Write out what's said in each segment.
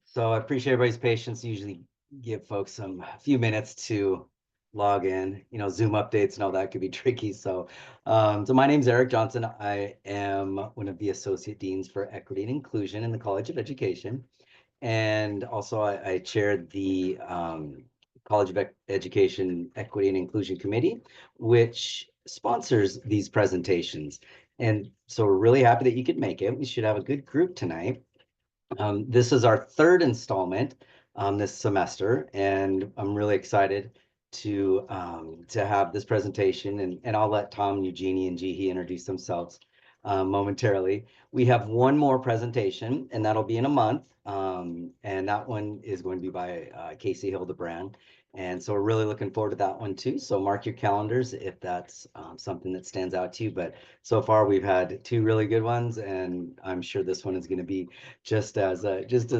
So I appreciate everybody's patience. Usually give folks a few minutes to log in. Zoom updates and all that could be tricky. So my name's Eric Johnson. I am one of the associate deans for equity and inclusion in the College of Education. And also I chaired the College of Education Equity and Inclusion Committee, which sponsors these presentations. And so we're really happy that you could make it. We should have a good group tonight. This is our third installment this semester, and I'm really excited to have this presentation. And I'll let Tom, Eugenie, and Jihee introduce themselves momentarily. We have one more presentation, and that'll be in a month. And that one is going to be by Casey Hildebrand. And so we're really looking forward to that one too. So mark your calendars if that's something that stands out to you. But so far we've had two really good ones, and I'm sure this one is going to be just as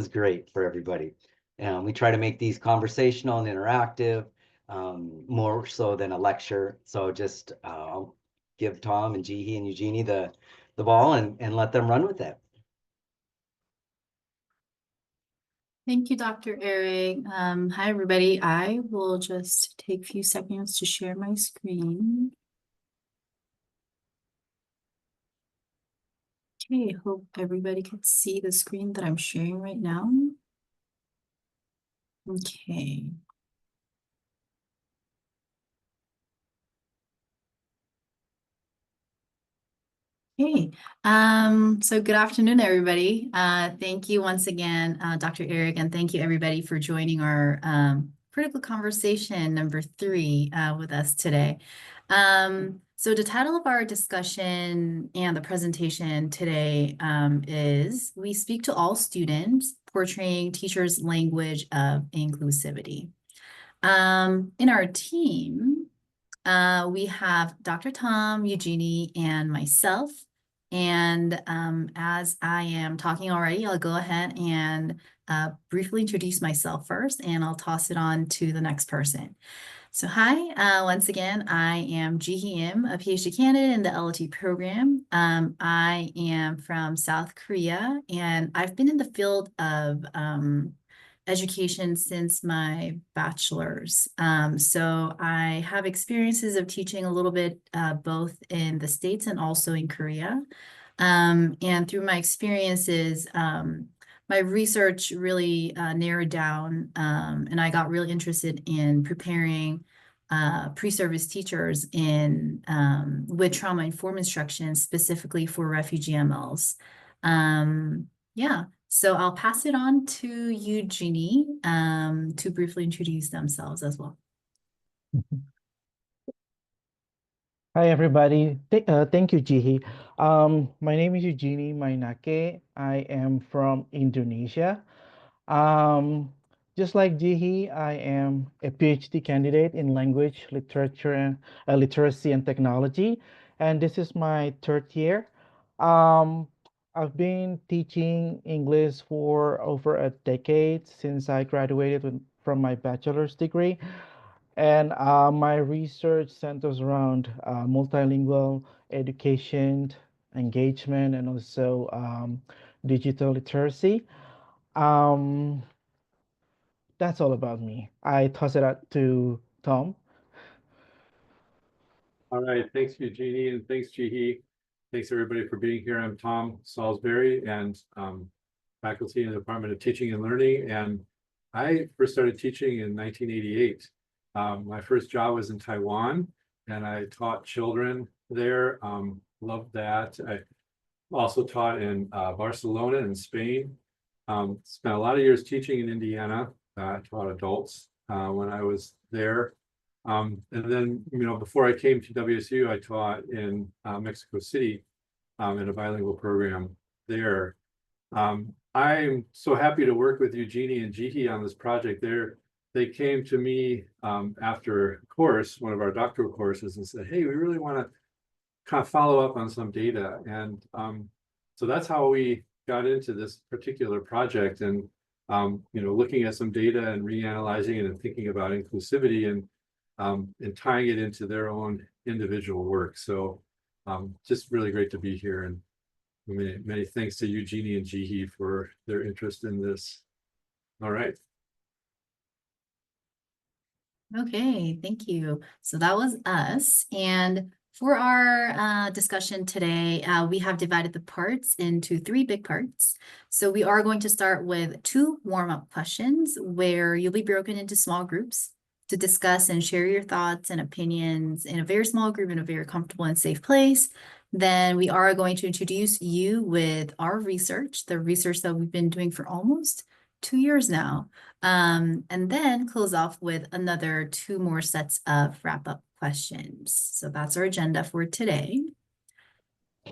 great for everybody. We try to make these conversational and interactive, more so than a lecture. So just I'll give Tom and Jihee and Eugenie the ball and let them run with it. Thank you, Dr. Eric. Hi, everybody. I will just take a few seconds to share my screen. Okay, hope everybody can see the screen that I'm sharing right now. Okay. Hey, so good afternoon, everybody. Thank you once again, Dr. Eric, and thank you everybody for joining our critical conversation number 3 with us today. So the title of our discussion and the presentation today is We Speak to All Students, Portraying Teachers' Language of Inclusivity. In our team, we have Dr. Tom, Eugenie, and myself. And as I am talking already, I'll go ahead and briefly introduce myself first, and I'll toss it on to the next person. So hi, once again, I am Jihee, a PhD candidate in the LLT program. I am from South Korea, and I've been in the field of education since my bachelor's. So I have experiences of teaching a little bit both in the States and also in Korea. And through my experiences, my research really narrowed down, and I got really interested in preparing pre-service teachers in with trauma-informed instruction, specifically for refugee MLs. Yeah. So I'll pass it on to Eugenie to briefly introduce themselves as well. Hi, everybody. Thank you, Jihee. My name is Eugenie Mainake. I am from Indonesia. Um, just like Jihee, I am a PhD candidate in language, literature, and literacy and technology. And this is my third year. Um, I've been teaching English for over a decade since I graduated from my bachelor's degree. And my research centers around multilingual education, engagement, and also digital literacy. Um, that's all about me. I toss it out to Tom. All right, thanks Eugenie and thanks Jihee. Thanks everybody for being here. I'm Tom Salsbury and faculty in the Department of Teaching and Learning. And I first started teaching in 1988. My first job was in Taiwan and I taught children there. Loved that. I also taught in Barcelona and Spain. Spent a lot of years teaching in Indiana. I taught adults when I was there. And then, before I came to WSU, I taught in Mexico City in a bilingual program there. I'm so happy to work with Eugenie and Jihee on this project. They came to me after a course, one of our doctoral courses, and said, hey, we really want to kind of follow up on some data. And so that's how we got into this particular project and, looking at some data and reanalyzing it and thinking about inclusivity and tying it into their own individual work. So just really great to be here. And Many thanks to Eugenie and Jihee for their interest in this. All right. Okay, thank you. So that was us. And for our discussion today, we have divided the parts into 3 big parts. So we are going to start with 2 warm-up questions where you'll be broken into small groups to discuss and share your thoughts and opinions in a very small group in a very comfortable and safe place. Then we are going to introduce you with our research, the research that we've been doing for almost 2 years now. And then close off with another 2 more sets of wrap-up questions. So that's our agenda for today.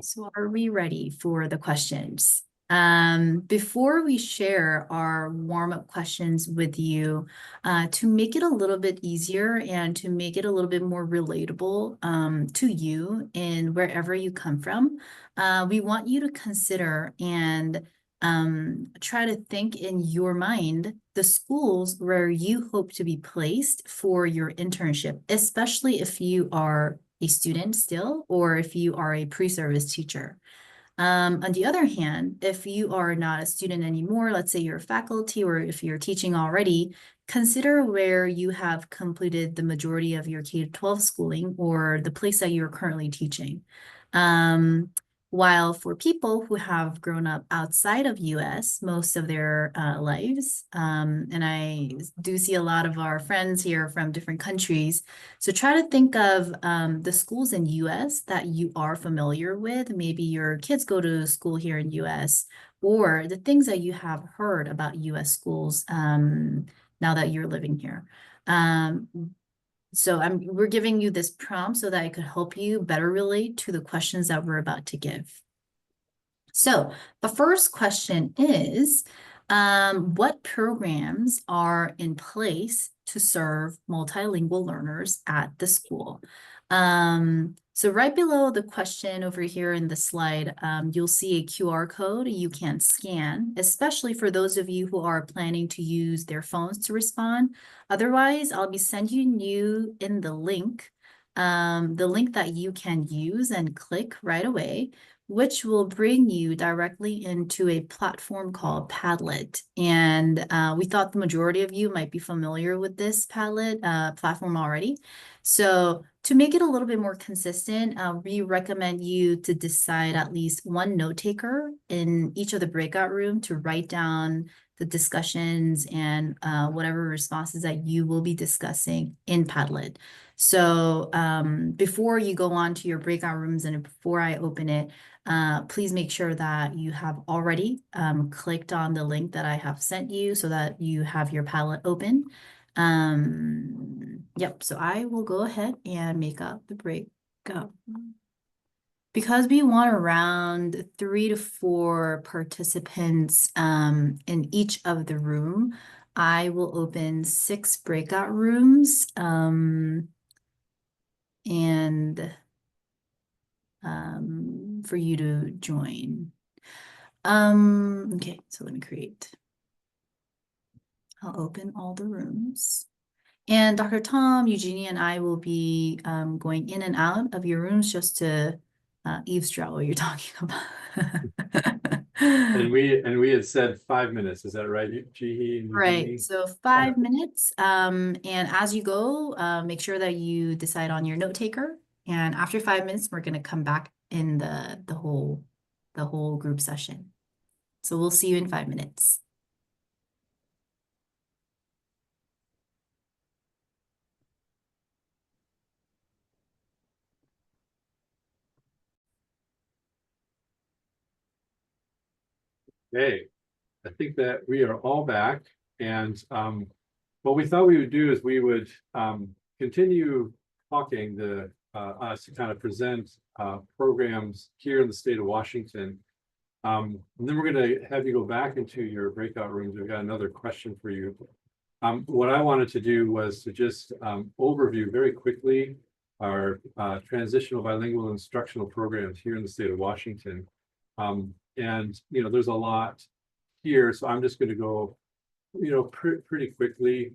So are we ready for the questions? Before we share our warm-up questions with you, to make it a little bit easier and to make it a little bit more relatable to you in wherever you come from, we want you to consider and try to think in your mind the schools where you hope to be placed for your internship, especially if you are a student still or if you are a pre-service teacher. On the other hand, if you are not a student anymore, let's say you're a faculty or if you're teaching already, consider where you have completed the majority of your K-12 schooling or the place that you're currently teaching. While for people who have grown up outside of US most of their lives, and I do see a lot of our friends here from different countries, so try to think of the schools in US that you are familiar with. Maybe your kids go to school here in US, or the things that you have heard about US schools now that you're living here. So we're giving you this prompt so that it could help you better relate to the questions that we're about to give. So the first question is, what programs are in place to serve multilingual learners at the school? So right below the question over here in the slide, you'll see a QR code you can scan, especially for those of you who are planning to use their phones to respond. Otherwise, I'll be sending you in the link that you can use and click right away, which will bring you directly into a platform called Padlet. And we thought the majority of you might be familiar with this Padlet platform already. So to make it a little bit more consistent, we recommend you to decide at least 1 note taker in each of the breakout room to write down the discussions and whatever responses that you will be discussing in Padlet. So before you go on to your breakout rooms and before I open it, please make sure that you have already clicked on the link that I have sent you so that you have your Padlet open. Yep, so I will go ahead and make up the breakout. Because we want around 3 to 4 participants in each of the room, I will open 6 breakout rooms and for you to join. Okay, so let me create. I'll open all the rooms. And Dr. Tom, Eugenie, and I will be going in and out of your rooms just to eavesdrop what you're talking about. And we had said 5 minutes. Is that right, Jihee and Eugenie? Right, so 5 minutes. And as you go, make sure that you decide on your note taker. And after 5 minutes, we're going to come back in the whole group session. So we'll see you in 5 minutes. Okay, I think that we are all back, and what we thought we would do is we would continue talking us to kind of present programs here in the state of Washington. And then we're going to have you go back into your breakout rooms. We've got another question for you. What I wanted to do was to just overview very quickly our transitional bilingual instructional programs here in the state of Washington. And there's a lot here, so I'm just going to go pretty quickly.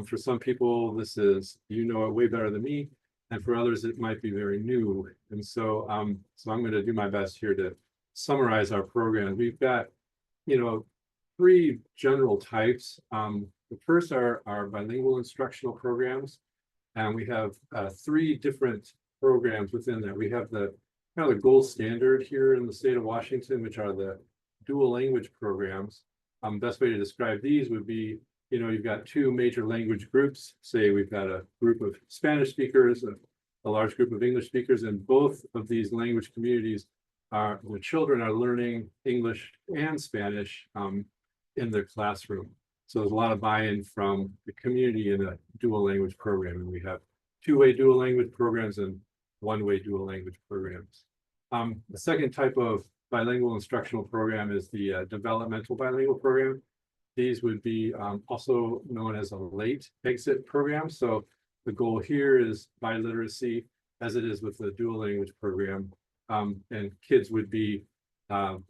For some people this is it way better than me, and for others it might be very new, and so I'm going to do my best here to summarize our program. We've got, you know, three general types. The first are our bilingual instructional programs, and we have three different programs within that. We have the kind of the gold standard here in the state of Washington, which are the dual language programs. Best way to describe these would be, you know, you've got two major language groups. Say we've got a group of Spanish speakers, a large group of English speakers, and both of these language communities are, the children are learning English and Spanish in their classroom. So there's a lot of buy-in from the community in a dual language program. And we have two-way dual language programs and one-way dual language programs. The second type of bilingual instructional program is the developmental bilingual program. These would be also known as a late exit program. So the goal here is biliteracy, as it is with the dual language program. And kids would be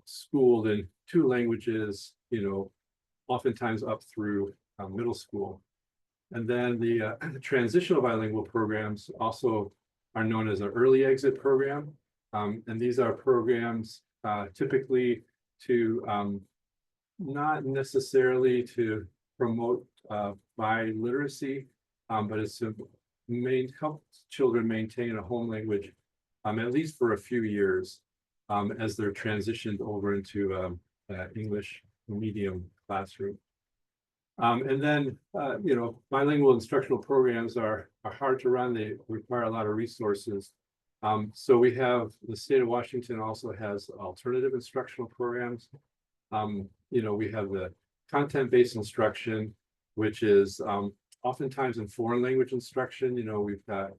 schooled in two languages, you know, oftentimes up through middle school. And then the transitional bilingual programs also are known as an early exit program. And these are programs typically to not necessarily to promote biliteracy, but it's to help children maintain a home language at least for a few years as they're transitioned over into English medium classroom. And then, you know, bilingual instructional programs are hard to run. They require a lot of resources. So we have, the state of Washington also has alternative instructional programs. You know, we have the content-based instruction, which is oftentimes in foreign language instruction. You know, we've got,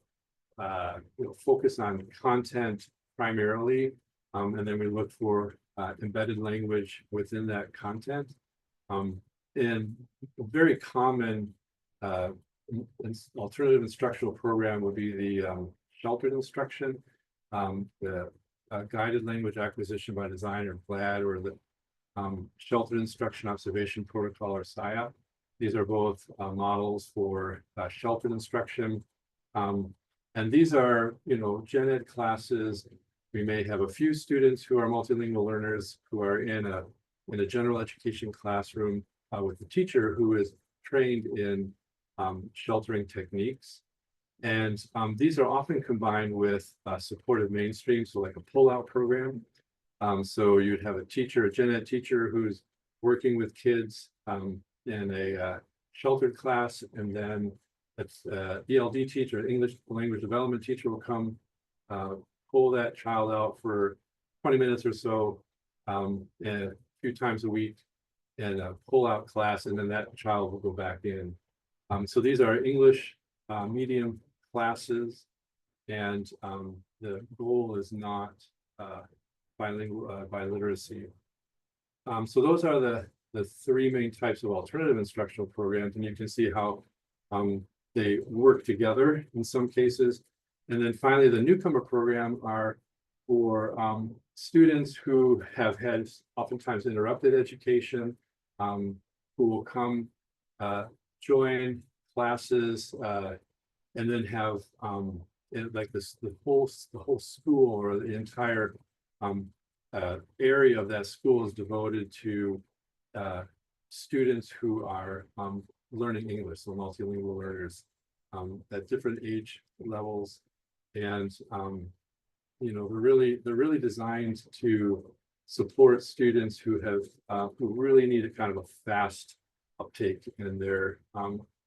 you know, focus on content primarily, and then we look for embedded language within that content. And a very common alternative instructional program would be the sheltered instruction, the guided language acquisition by design, or GLAD, or the sheltered instruction observation protocol, or SIOP. These are both models for sheltered instruction. And these are, you know, gen ed classes. We may have a few students who are multilingual learners who are in a general education classroom with a teacher who is trained in sheltering techniques. And these are often combined with supportive mainstream, so like a pull-out program. So you'd have a teacher, a gen ed teacher, who's working with kids in a sheltered class, and then it's ELD teacher, English language development teacher, will come pull that child out for 20 minutes or so, and a few times a week, in a pull-out class, and then that child will go back in. So these are English medium classes, and the goal is not bilingual biliteracy. So those are the three main types of alternative instructional programs, and you can see how they work together in some cases. And then finally, the newcomer program are for students who have had oftentimes interrupted education, who will come join classes and then have like this, the whole school, or the entire area of that school is devoted to students who are learning English, so multilingual learners at different age levels. And you know, they're really designed to support students who have who really need a kind of a fast uptake in their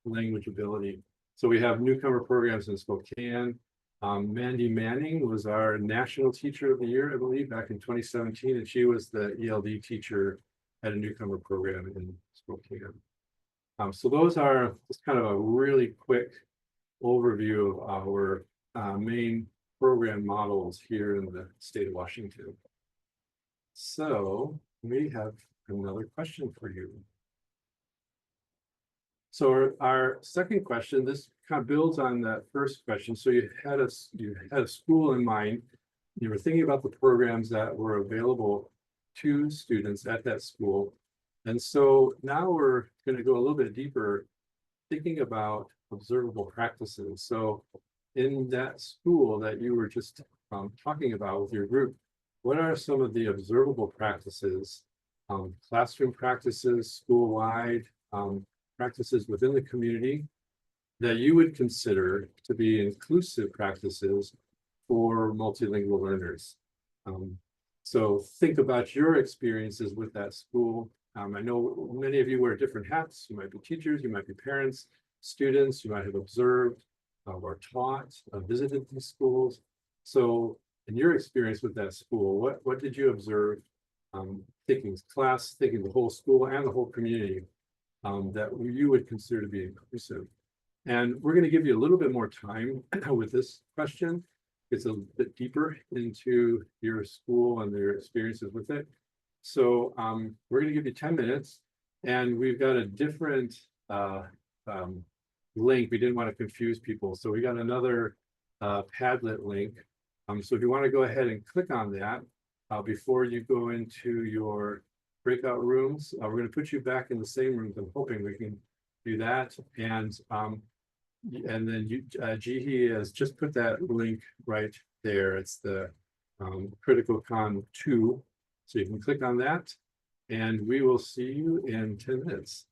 language ability. So we have newcomer programs in Spokane. Mandy Manning was our National Teacher of the Year, I believe, back in 2017, and she was the ELD teacher at a newcomer program in Spokane. So those are just kind of a really quick overview of our main program models here in the state of Washington. So we have another question for you. So our second question, this kind of builds on that first question. So you had a school in mind. You were thinking about the programs that were available to students at that school. And so now we're going to go a little bit deeper, thinking about observable practices. So in that school that you were just talking about with your group, what are some of the observable practices, classroom practices, school-wide, practices within the community that you would consider to be inclusive practices for multilingual learners? So think about your experiences with that school. I know many of you wear different hats. You might be teachers, you might be parents, students, you might have observed or taught, visited these schools. So in your experience with that school, what did you observe, thinking class, thinking the whole school and the whole community, that you would consider to be inclusive? And we're going to give you a little bit more time with this question. It's a bit deeper into your school and their experiences with it. So we're going to give you 10 minutes, and we've got a different link. We didn't want to confuse people. So we got another Padlet link. So if you want to go ahead and click on that before you go into your breakout rooms, we're going to put you back in the same rooms. I'm hoping we can do that. And then Jihee has just put that link right there. It's the Critical Con 2. So you can click on that, and we will see you in 10 minutes.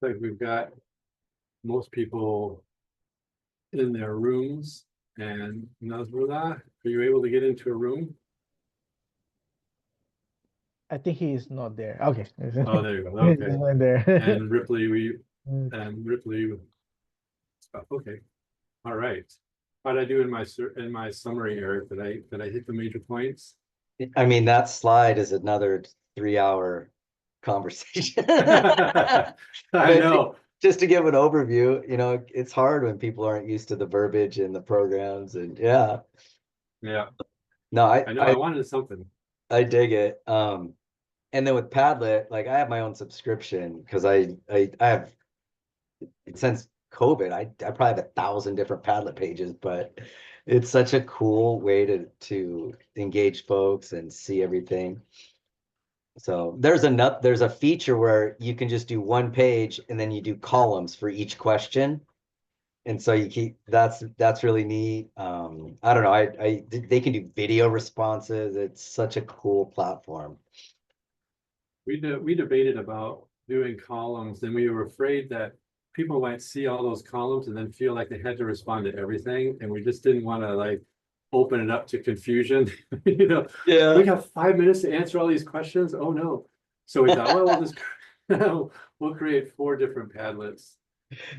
Like we've got most people in their rooms. And Nazrullah, are you able to get into a room? I think he is not there. Okay. Oh, there you go. He's Okay. not there. And Ripley, Mm. okay. All right. How did I do in my summary, Eric? Did I hit the major points? I mean, that slide is another 3-hour conversation. I But know. just to give an overview, it's hard when people aren't used to the verbiage and the programs, and yeah. Yeah, No, I know. I wanted something. I dig it. And then with Padlet, like I have my own subscription because I have, since COVID, I probably have 1,000 different Padlet pages, but it's such a cool way to engage folks and see everything. So there's a feature where you can just do one page and then you do columns for each question. And so that's really neat. I don't know. They can do video responses. It's such a cool platform. We debated about doing columns, and we were afraid that people might see all those columns and then feel like they had to respond to everything, and we just didn't want to like open it up to confusion. Yeah. We got 5 minutes to answer all these questions. Oh no! So we thought, well, we'll just we'll create 4 different Padlets.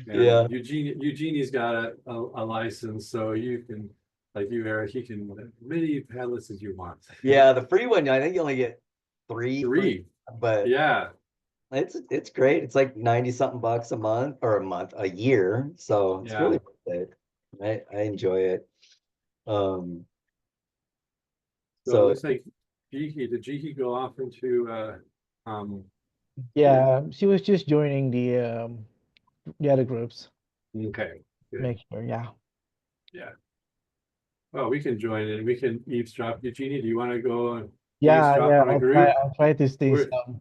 And Yeah. Eugenie's got a license, so you can, like you, Eric, you can many Padlets as you want. Yeah, the free one, I think you only get 3 free, 3. but Yeah. it's great. It's like 90 something bucks a month or a year. So it's Yeah. really worth it. I enjoy it. So it So looks like did Jihee go off into Yeah, she was just joining the other groups. okay, good. Make sure, yeah. Yeah. Well, we can join in. We can eavesdrop. Eugenie, do you want to go and Yeah, eavesdrop yeah. on a group? I'll try to stay Where, some.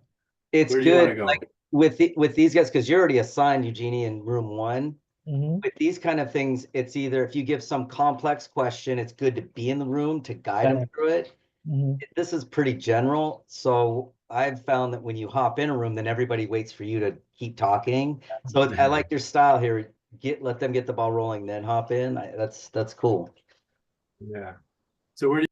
it's where do you want to good, go? like with these guys, because you're already assigned Eugenie in room 1. Mm-hmm. With these kind of things, it's either if you give some complex question, it's good to be in the room to guide them through it. Mm-hmm. This is pretty general. So I've found that when you hop in a room, then everybody waits for you to keep talking. So I like your style here. Let them get the ball rolling, then hop in. That's cool. Yeah. So where do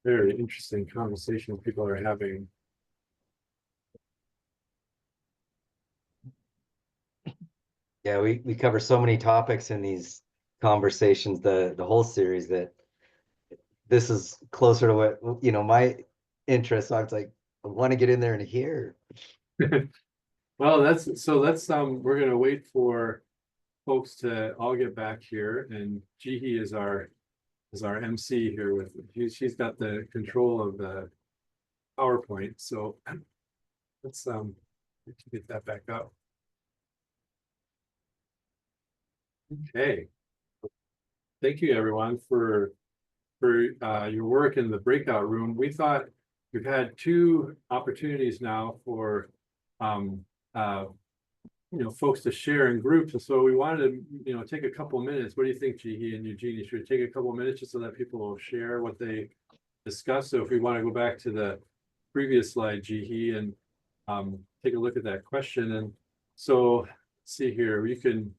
very interesting conversation people are having. Yeah, we cover so many topics in these conversations, the whole series, that this is closer to what, you know, my interest. So I was like, I want to get in there and hear. Well, we're gonna wait for folks to all get back here, and Jihee is our MC here with, she's got the control of the PowerPoint, so let's get that back up. Okay. Thank you everyone for your work in the breakout room. We thought we've had 2 opportunities now for folks to share in groups, and so we wanted to take a couple minutes. What do you think, Jihee and Eugenie? Should we take a couple minutes just so that people will share what they discuss? So if we want to go back to the previous slide, Jihee, and take a look at that question. And so let's see here, you can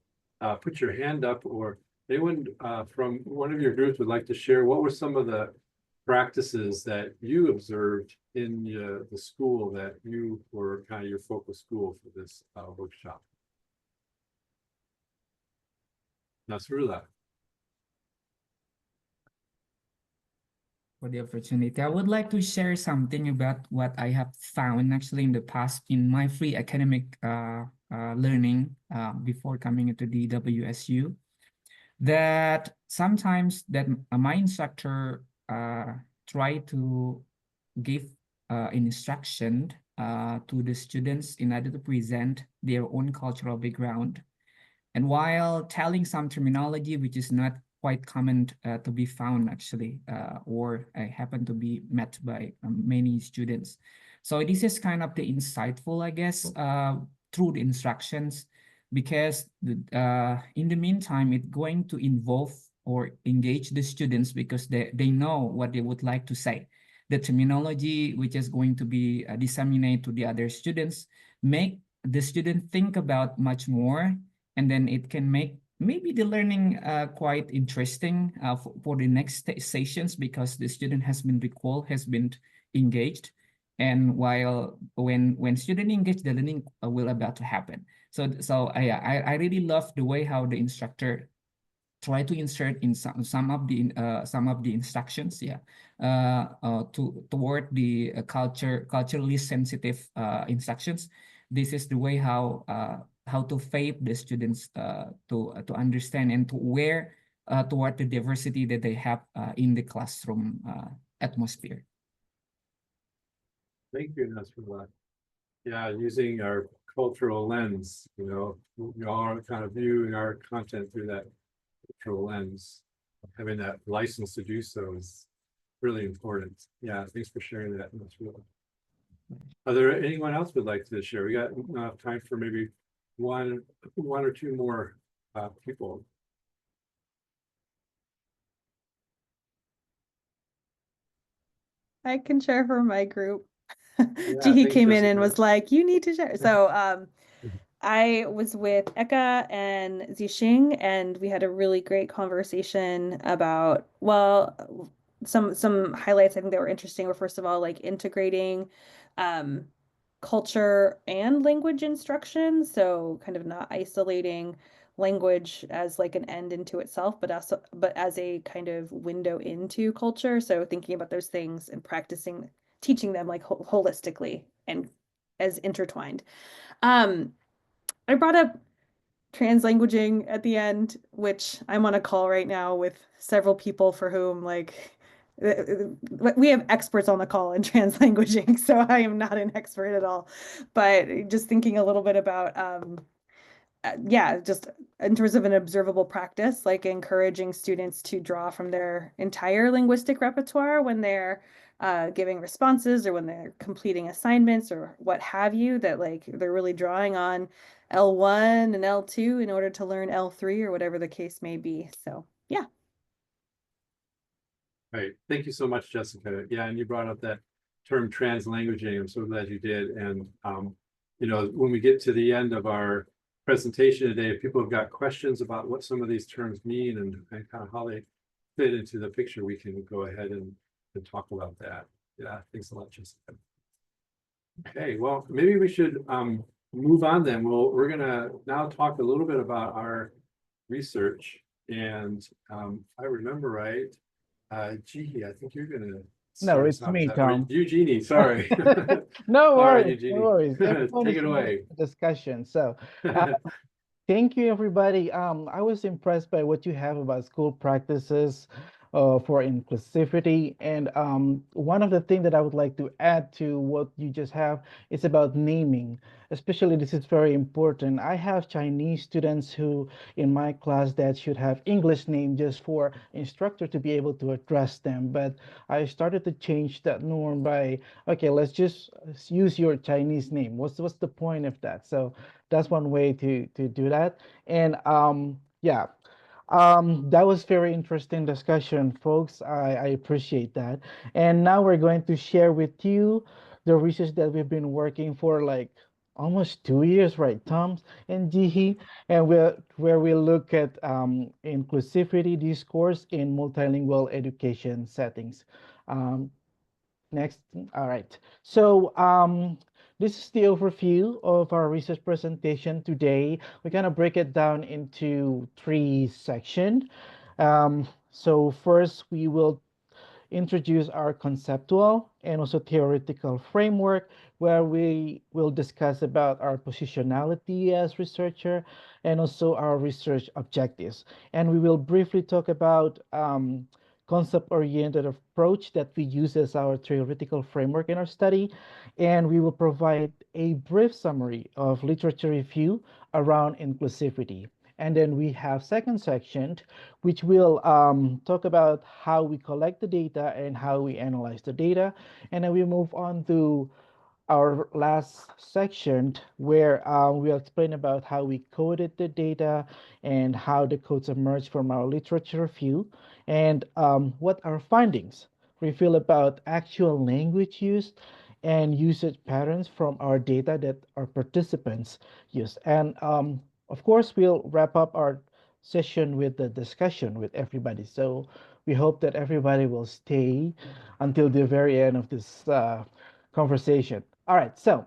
put your hand up, or anyone from one of your groups would like to share what were some of the practices that you observed in the school that you were kind of your focus school for this workshop. Nasrullah. For the opportunity, I would like to share something about what I have found actually in the past in my free academic learning before coming into the WSU, that sometimes that my instructor try to give instruction to the students in order to present their own cultural background, and while telling some terminology which is not quite common to be found actually, or happen to be met by many students. So this is kind of the insightful, I guess, through the instructions, because in the meantime, it's going to involve or engage the students because they know what they would like to say. The terminology which is going to be disseminated to the other students make the student think about much more, and then it can make maybe the learning quite interesting for the next sessions, because the student has been recalled, has been engaged, and while when student engaged, the learning will about to happen. So I really love the way how the instructor try to insert in some of the instructions, toward the culturally sensitive instructions. This is the way how to shape the students to understand and to aware toward the diversity that they have in the classroom atmosphere. Thank you, Nasrullah. Yeah, using our cultural lens, we all are kind of viewing our content through that cultural lens. Having that license to do so is really important. Yeah, thanks for sharing that, Nasrullah. Are there anyone else would like to share? We got time for maybe one or two more people. I can share for my group. Yeah, Jihee thanks, came in and Jessica. was like, you need to share. So I was with Eka and Zixing, and we had a really great conversation about, well, some highlights I think that were interesting were, first of all, like integrating culture and language instruction. So kind of not isolating language as like an end into itself, but as a kind of window into culture. So thinking about those things and practicing, teaching them like holistically and as intertwined. I brought up translanguaging at the end, which I'm on a call right now with several people for whom like we have experts on the call in translanguaging, so I am not an expert at all. But just thinking a little bit about just in terms of an observable practice, like encouraging students to draw from their entire linguistic repertoire when they're giving responses or when they're completing assignments or what have you, that like they're really drawing on L1 and L2 in order to learn L3 or whatever the case may be. So yeah. Right. Thank you so much, Jessica. Yeah, and you brought up that term translanguaging. I'm so glad you did. And when we get to the end of our presentation today, if people have got questions about what some of these terms mean and kind of how they fit into the picture, we can go ahead and talk about that. Yeah, thanks a lot, Jessica. Okay, well, maybe we should move on then. We're gonna now talk a little bit about our research. And if I remember right, Jihee, I think you're gonna No, start us it's out. Is me, that right? Tom. Eugenie, sorry. No All right, worries, no Eugenie, worries. Everyone take is it here away. for the discussion. So, thank you, everybody. I was impressed by what you have about school practices for inclusivity. And one of the things that I would like to add to what you just have is about naming. Especially, this is very important. I have Chinese students who, in my class, that should have English name just for instructor to be able to address them. But I started to change that norm by, okay, let's just use your Chinese name. What's the point of that? So that's one way to do that. And yeah, that was very interesting discussion, folks. I appreciate that. And now we're going to share with you the research that we've been working for like almost 2 years, right, Tom and Jihee, and where we look at inclusivity discourse in multilingual education settings. Um, Next. All right. So this is the overview of our research presentation today. We're gonna break it down into three sections. So first, we will introduce our conceptual and also theoretical framework where we will discuss about our positionality as researcher and also our research objectives. And we will briefly talk about concept-oriented approach that we use as our theoretical framework in our study. And we will provide a brief summary of literature review around inclusivity. And then we have second section, which will talk about how we collect the data and how we analyze the data. And then we move on to our last section where we'll explain about how we coded the data and how the codes emerge from our literature review and what our findings reveal about actual language use and usage patterns from our data that our participants use. And of course, we'll wrap up our session with the discussion with everybody. So we hope that everybody will stay until the very end of this conversation. All right, so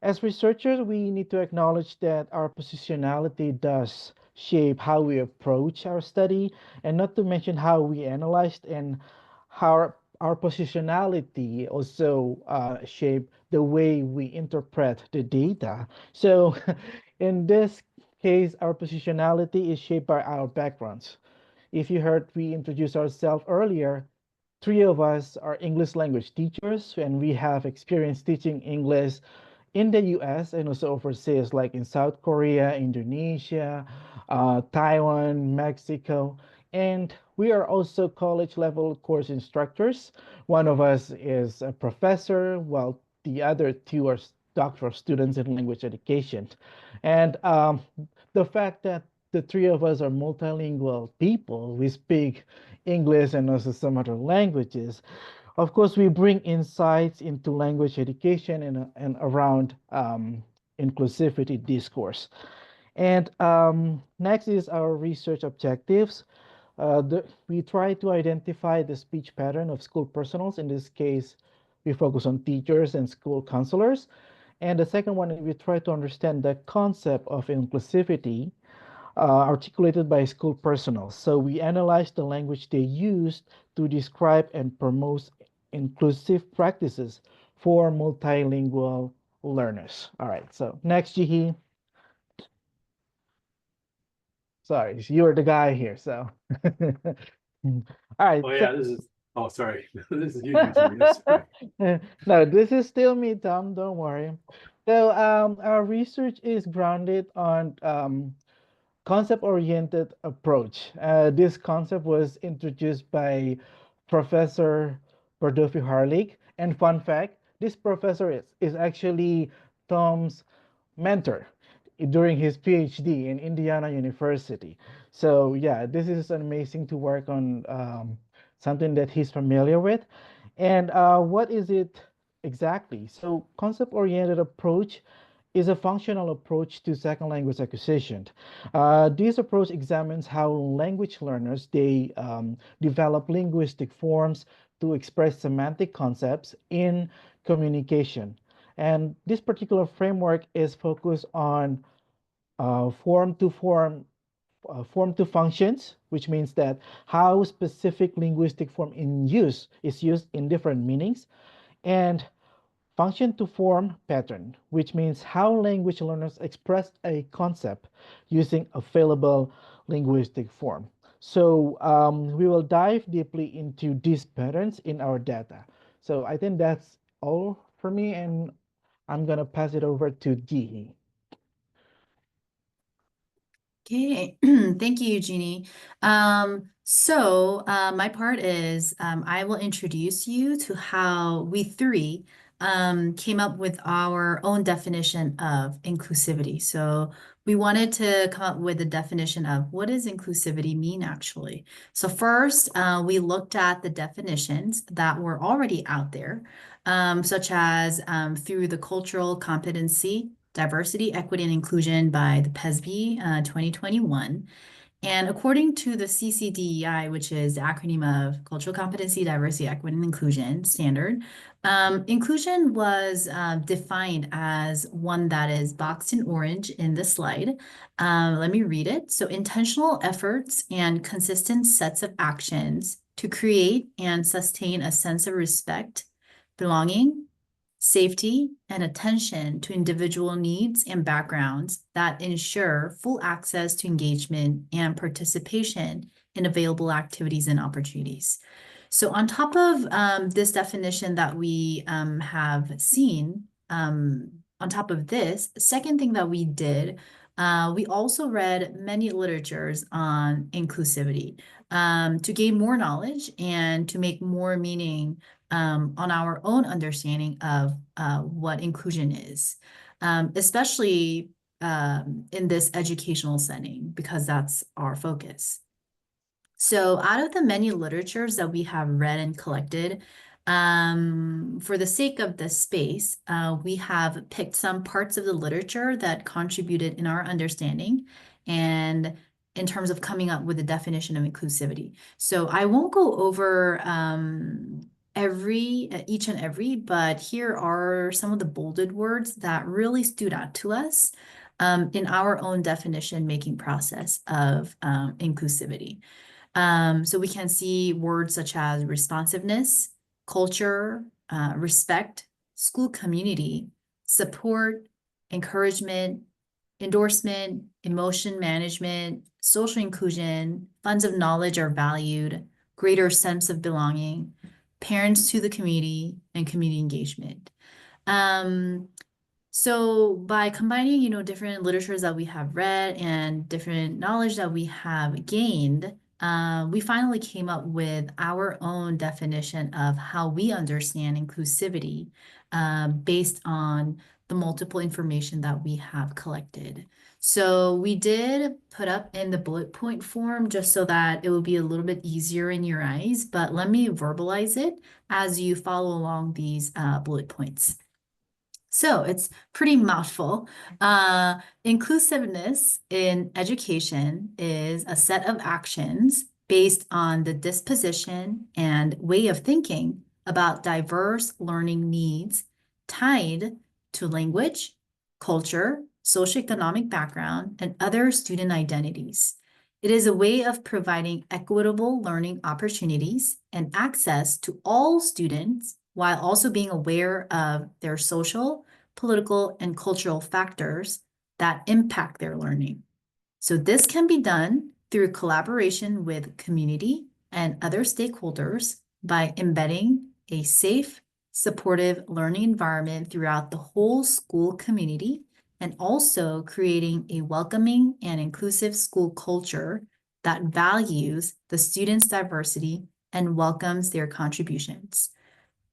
as researchers, we need to acknowledge that our positionality does shape how we approach our study, and not to mention how we analyzed and how our positionality also shape the way we interpret the data. So in this case, our positionality is shaped by our backgrounds. If you heard we introduced ourselves earlier, three of us are English language teachers, and we have experience teaching English in the US and also overseas, like in South Korea, Indonesia, Taiwan, Mexico. And we are also college level course instructors. One of us is a professor, while the other two are doctoral students in language education. And the fact that the three of us are multilingual people, we speak English and also some other languages. Of course, we bring insights into language education and around inclusivity discourse. And next is our research objectives. We try to identify the speech pattern of school personnel. In this case, we focus on teachers and school counselors. And the second one, we try to understand the concept of inclusivity articulated by school personnel. So we analyze the language they use to describe and promote inclusive practices for multilingual learners. All right, so next, Jihee. Sorry, you're the guy here, so. All right. Oh yeah, this is, oh, sorry. This is you, Eugenie. I'm sorry. No, this is still me, Tom. Don't worry. So our research is grounded on concept-oriented approach. This concept was introduced by Professor Bardolfi Harlig. And fun fact, this professor is actually Tom's mentor during his PhD in Indiana University. So yeah, this is amazing to work on something that he's familiar with. And what is it exactly? So concept-oriented approach is a functional approach to second language acquisition. This approach examines how language learners develop linguistic forms to express semantic concepts in communication. And this particular framework is focused on form to functions, which means that how specific linguistic form is used in different meanings, and function to form pattern, which means how language learners express a concept using available linguistic form. So we will dive deeply into these patterns in our data. So I think that's all for me, and I'm gonna pass it over to Jihee. Okay, thank you, Eugenie. My part is I will introduce you to how we three came up with our own definition of inclusivity. So we wanted to come up with a definition of what does inclusivity mean actually. So first, we looked at the definitions that were already out there, such as through the cultural competency, diversity, equity, and inclusion by the PESB 2021. And according to the CCDEI, which is the acronym of Cultural Competency, Diversity, Equity, and Inclusion Standard, inclusion was defined as one that is boxed in orange in the slide. Let me read it. So intentional efforts and consistent sets of actions to create and sustain a sense of respect, belonging, safety, and attention to individual needs and backgrounds that ensure full access to engagement and participation in available activities and opportunities. So on top of this definition that we have seen, on top of this, second thing that we did, we also read many literatures on inclusivity to gain more knowledge and to make more meaning on our own understanding of what inclusion is, especially in this educational setting, because that's our focus. So out of the many literatures that we have read and collected, for the sake of this space, we have picked some parts of the literature that contributed in our understanding and in terms of coming up with a definition of inclusivity. So I won't go over each and every, but here are some of the bolded words that really stood out to us in our own definition making process of inclusivity. So we can see words such as responsiveness, culture, respect, school community, support, encouragement, endorsement, emotion management, social inclusion, funds of knowledge are valued, greater sense of belonging, parents to the community, and community engagement. So by combining, different literatures that we have read and different knowledge that we have gained, we finally came up with our own definition of how we understand inclusivity based on the multiple information that we have collected. So we did put up in the bullet point form just so that it will be a little bit easier in your eyes, but let me verbalize it as you follow along these bullet points. So it's pretty mouthful. Inclusiveness in education is a set of actions based on the disposition and way of thinking about diverse learning needs tied to language, culture, socioeconomic background, and other student identities. It is a way of providing equitable learning opportunities and access to all students while also being aware of their social, political, and cultural factors that impact their learning. So this can be done through collaboration with community and other stakeholders by embedding a safe, supportive learning environment throughout the whole school community, and also creating a welcoming and inclusive school culture that values the students' diversity and welcomes their contributions.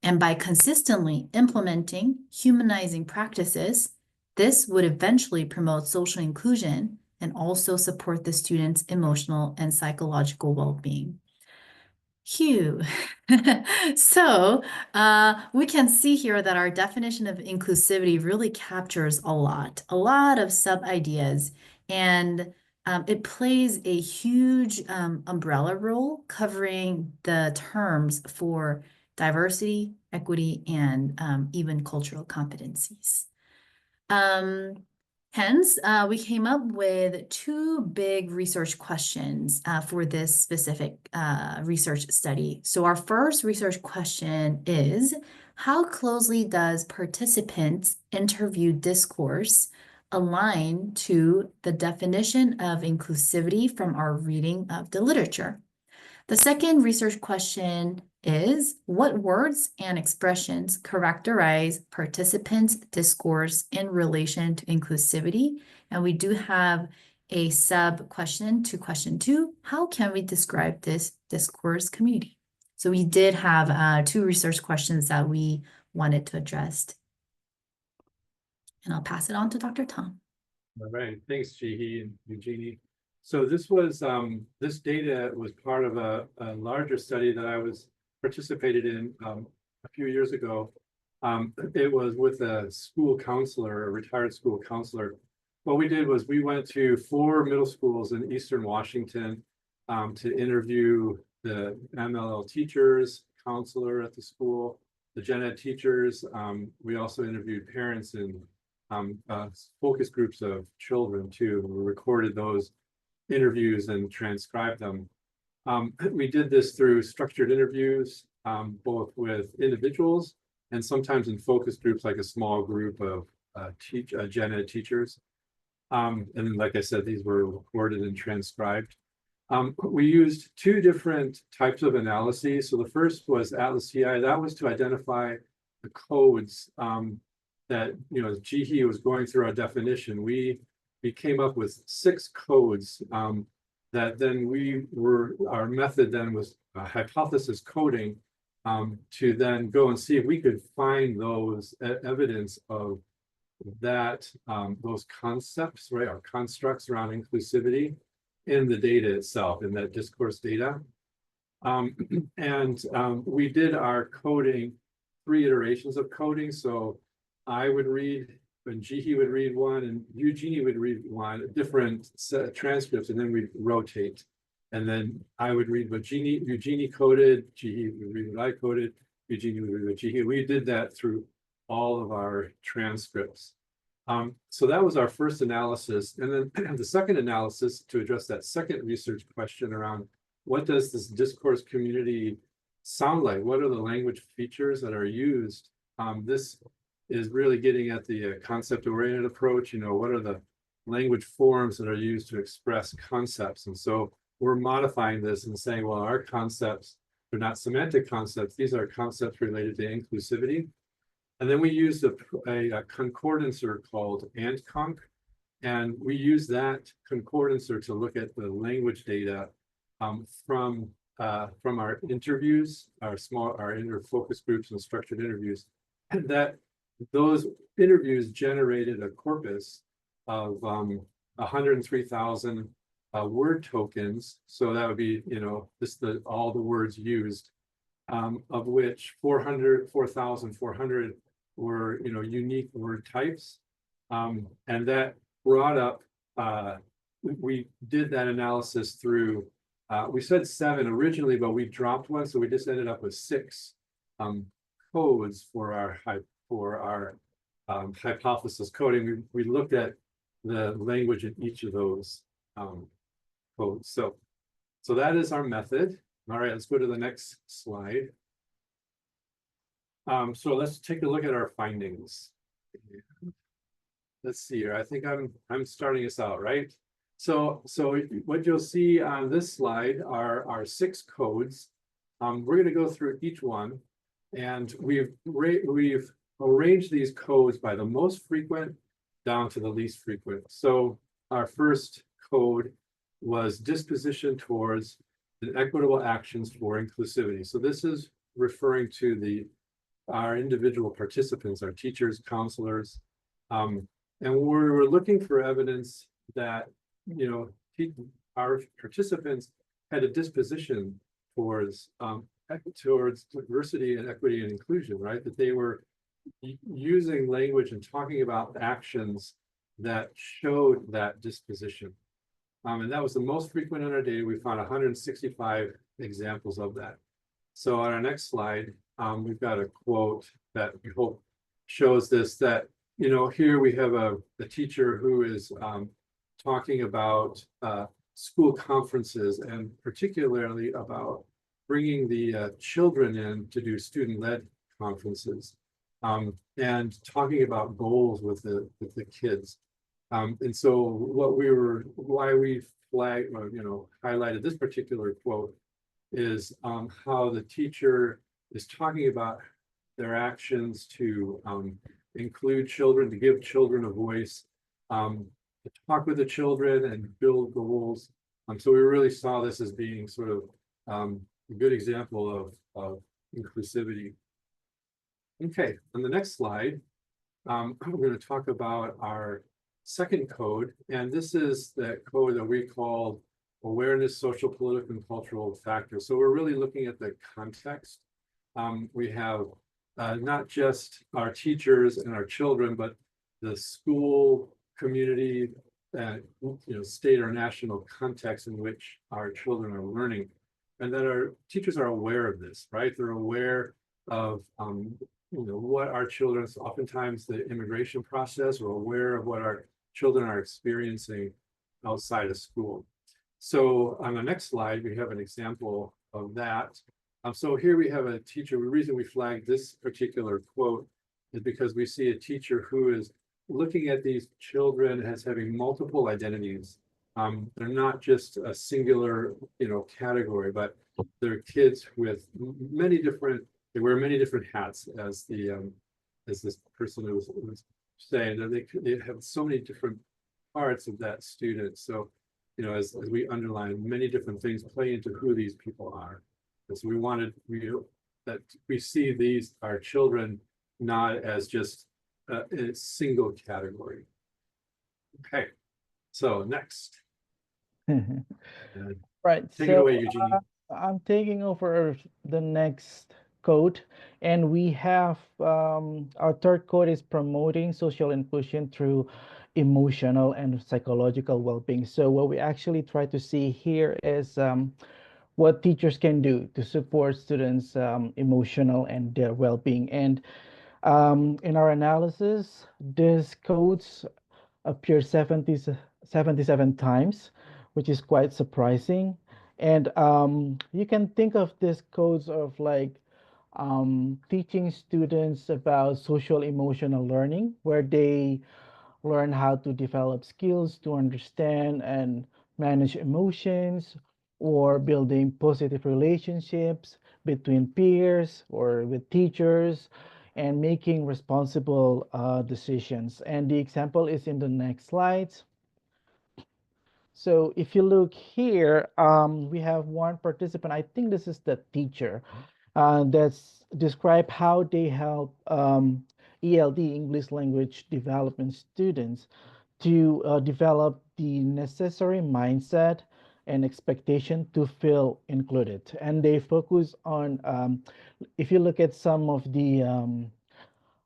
And by consistently implementing humanizing practices, this would eventually promote social inclusion and also support the students' emotional and psychological well-being. Phew. So we can see here that our definition of inclusivity really captures a lot of sub-ideas, and it plays a huge umbrella role covering the terms for diversity, equity, and even cultural competencies. Hence, we came up with two big research questions for this specific research study. So our first research question is, how closely does participants' interview discourse align to the definition of inclusivity from our reading of the literature? The second research question is, what words and expressions characterize participants' discourse in relation to inclusivity? And we do have a sub question to question 2. How can we describe this discourse community? So we did have 2 research questions that we wanted to address. And I'll pass it on to Dr. Tom. All right, thanks, Jihee and Eugenie. So this was this data was part of a larger study that I was participated in a few years ago. It was with a school counselor, a retired school counselor. What we did was we went to 4 middle schools in Eastern Washington to interview the MLL teachers, counselor at the school, the gen ed teachers. We also interviewed parents and focus groups of children too. We recorded those interviews and transcribed them. We did this through structured interviews, both with individuals and sometimes in focus groups, like a small group of gen ed teachers. And like I said, these were recorded and transcribed. We used 2 different types of analyses. So the first was Atlas TI. That was to identify the codes that, as Jihee was going through our definition, we came up with 6 codes that then our method then was hypothesis coding to then go and see if we could find those evidence of that, those concepts, right, or constructs around inclusivity in the data itself, in that discourse data. We did our coding, 3 iterations of coding. So I would read, and Jihee would read one, and Eugenie would read one, different set transcripts, and then we'd rotate. And then I would read what Eugenie coded, Jihee would read what I coded, Eugenie would read what Jihee. We did that through all of our transcripts. So that was our first analysis. And then the second analysis to address that second research question around what does this discourse community sound like? What are the language features that are used? This is really getting at the concept-oriented approach. What are the language forms that are used to express concepts? And so we're modifying this and saying, well, our concepts are not semantic concepts. These are concepts related to inclusivity. And then we used a concordancer called AntConc, and we use that concordancer to look at the language data from our interviews, our inner focus groups and structured interviews, and that those interviews generated a corpus of 103,000 word tokens. So that would be, just all the words used, of which 4,400 were, unique word types. And that brought up, we did that analysis through, we said 7 originally, but we dropped one. So we just ended up with 6 codes for our hypothesis coding. We looked at the language in each of those codes. So that is our method. All right, let's go to the next slide. So let's take a look at our findings. Let's see here. I think I'm starting us out, right? So what you'll see on this slide are our 6 codes. We're going to go through each one, and we've arranged these codes by the most frequent down to the least frequent. So our first code was disposition towards the equitable actions for inclusivity. So this is referring to our individual participants, our teachers, counselors, and we were looking for evidence that our participants had a disposition towards towards diversity and equity and inclusion, right? That they were using language and talking about actions that showed that disposition. And that was the most frequent in our data. We found 165 examples of that. So on our next slide, we've got a quote that we hope shows this, that, you know, here we have a teacher who is talking about school conferences, and particularly about bringing the children in to do student-led conferences, and talking about goals with the kids. And so why we flagged, or, you know, highlighted this particular quote is how the teacher is talking about their actions to include children, to give children a voice, to talk with the children and build goals. So we really saw this as being sort of a good example of inclusivity. Okay, on the next slide, we're going to talk about our second code, and this is that code that we call awareness, social, political, and cultural factors. So we're really looking at the context. We have not just our teachers and our children, but the school community, you know, state or national context in which our children are learning, and that our teachers are aware of this, right? They're aware of you know, what our children's, oftentimes the immigration process, or aware of what our children are experiencing outside of school. So on the next slide, we have an example of that. So here we have a teacher. The reason we flagged this particular quote is because we see a teacher who is looking at these children as having multiple identities. They're not just a singular, you know, category, but they're kids with many different, they wear many different hats, as the as this person was saying, that they have so many different parts of that student. So, you know, as we underline, many different things play into who these people are. And so we wanted that we see these, our children, not as just a single category. Okay, so next. Right. Take it away, Eugenie. I'm taking over the next code, and we have our third code is promoting social inclusion through emotional and psychological well-being. So what we actually try to see here is what teachers can do to support students' emotional and their well-being. And in our analysis, these codes appear 77 times, which is quite surprising. And you can think of these codes of like teaching students about social emotional learning, where they learn how to develop skills to understand and manage emotions, or building positive relationships between peers or with teachers, and making responsible decisions. And the example is in the next slides. So if you look here, we have one participant. I think this is the teacher that's describe how they help ELD, English language development students, to develop the necessary mindset and expectation to feel included. And they focus on, if you look at some of the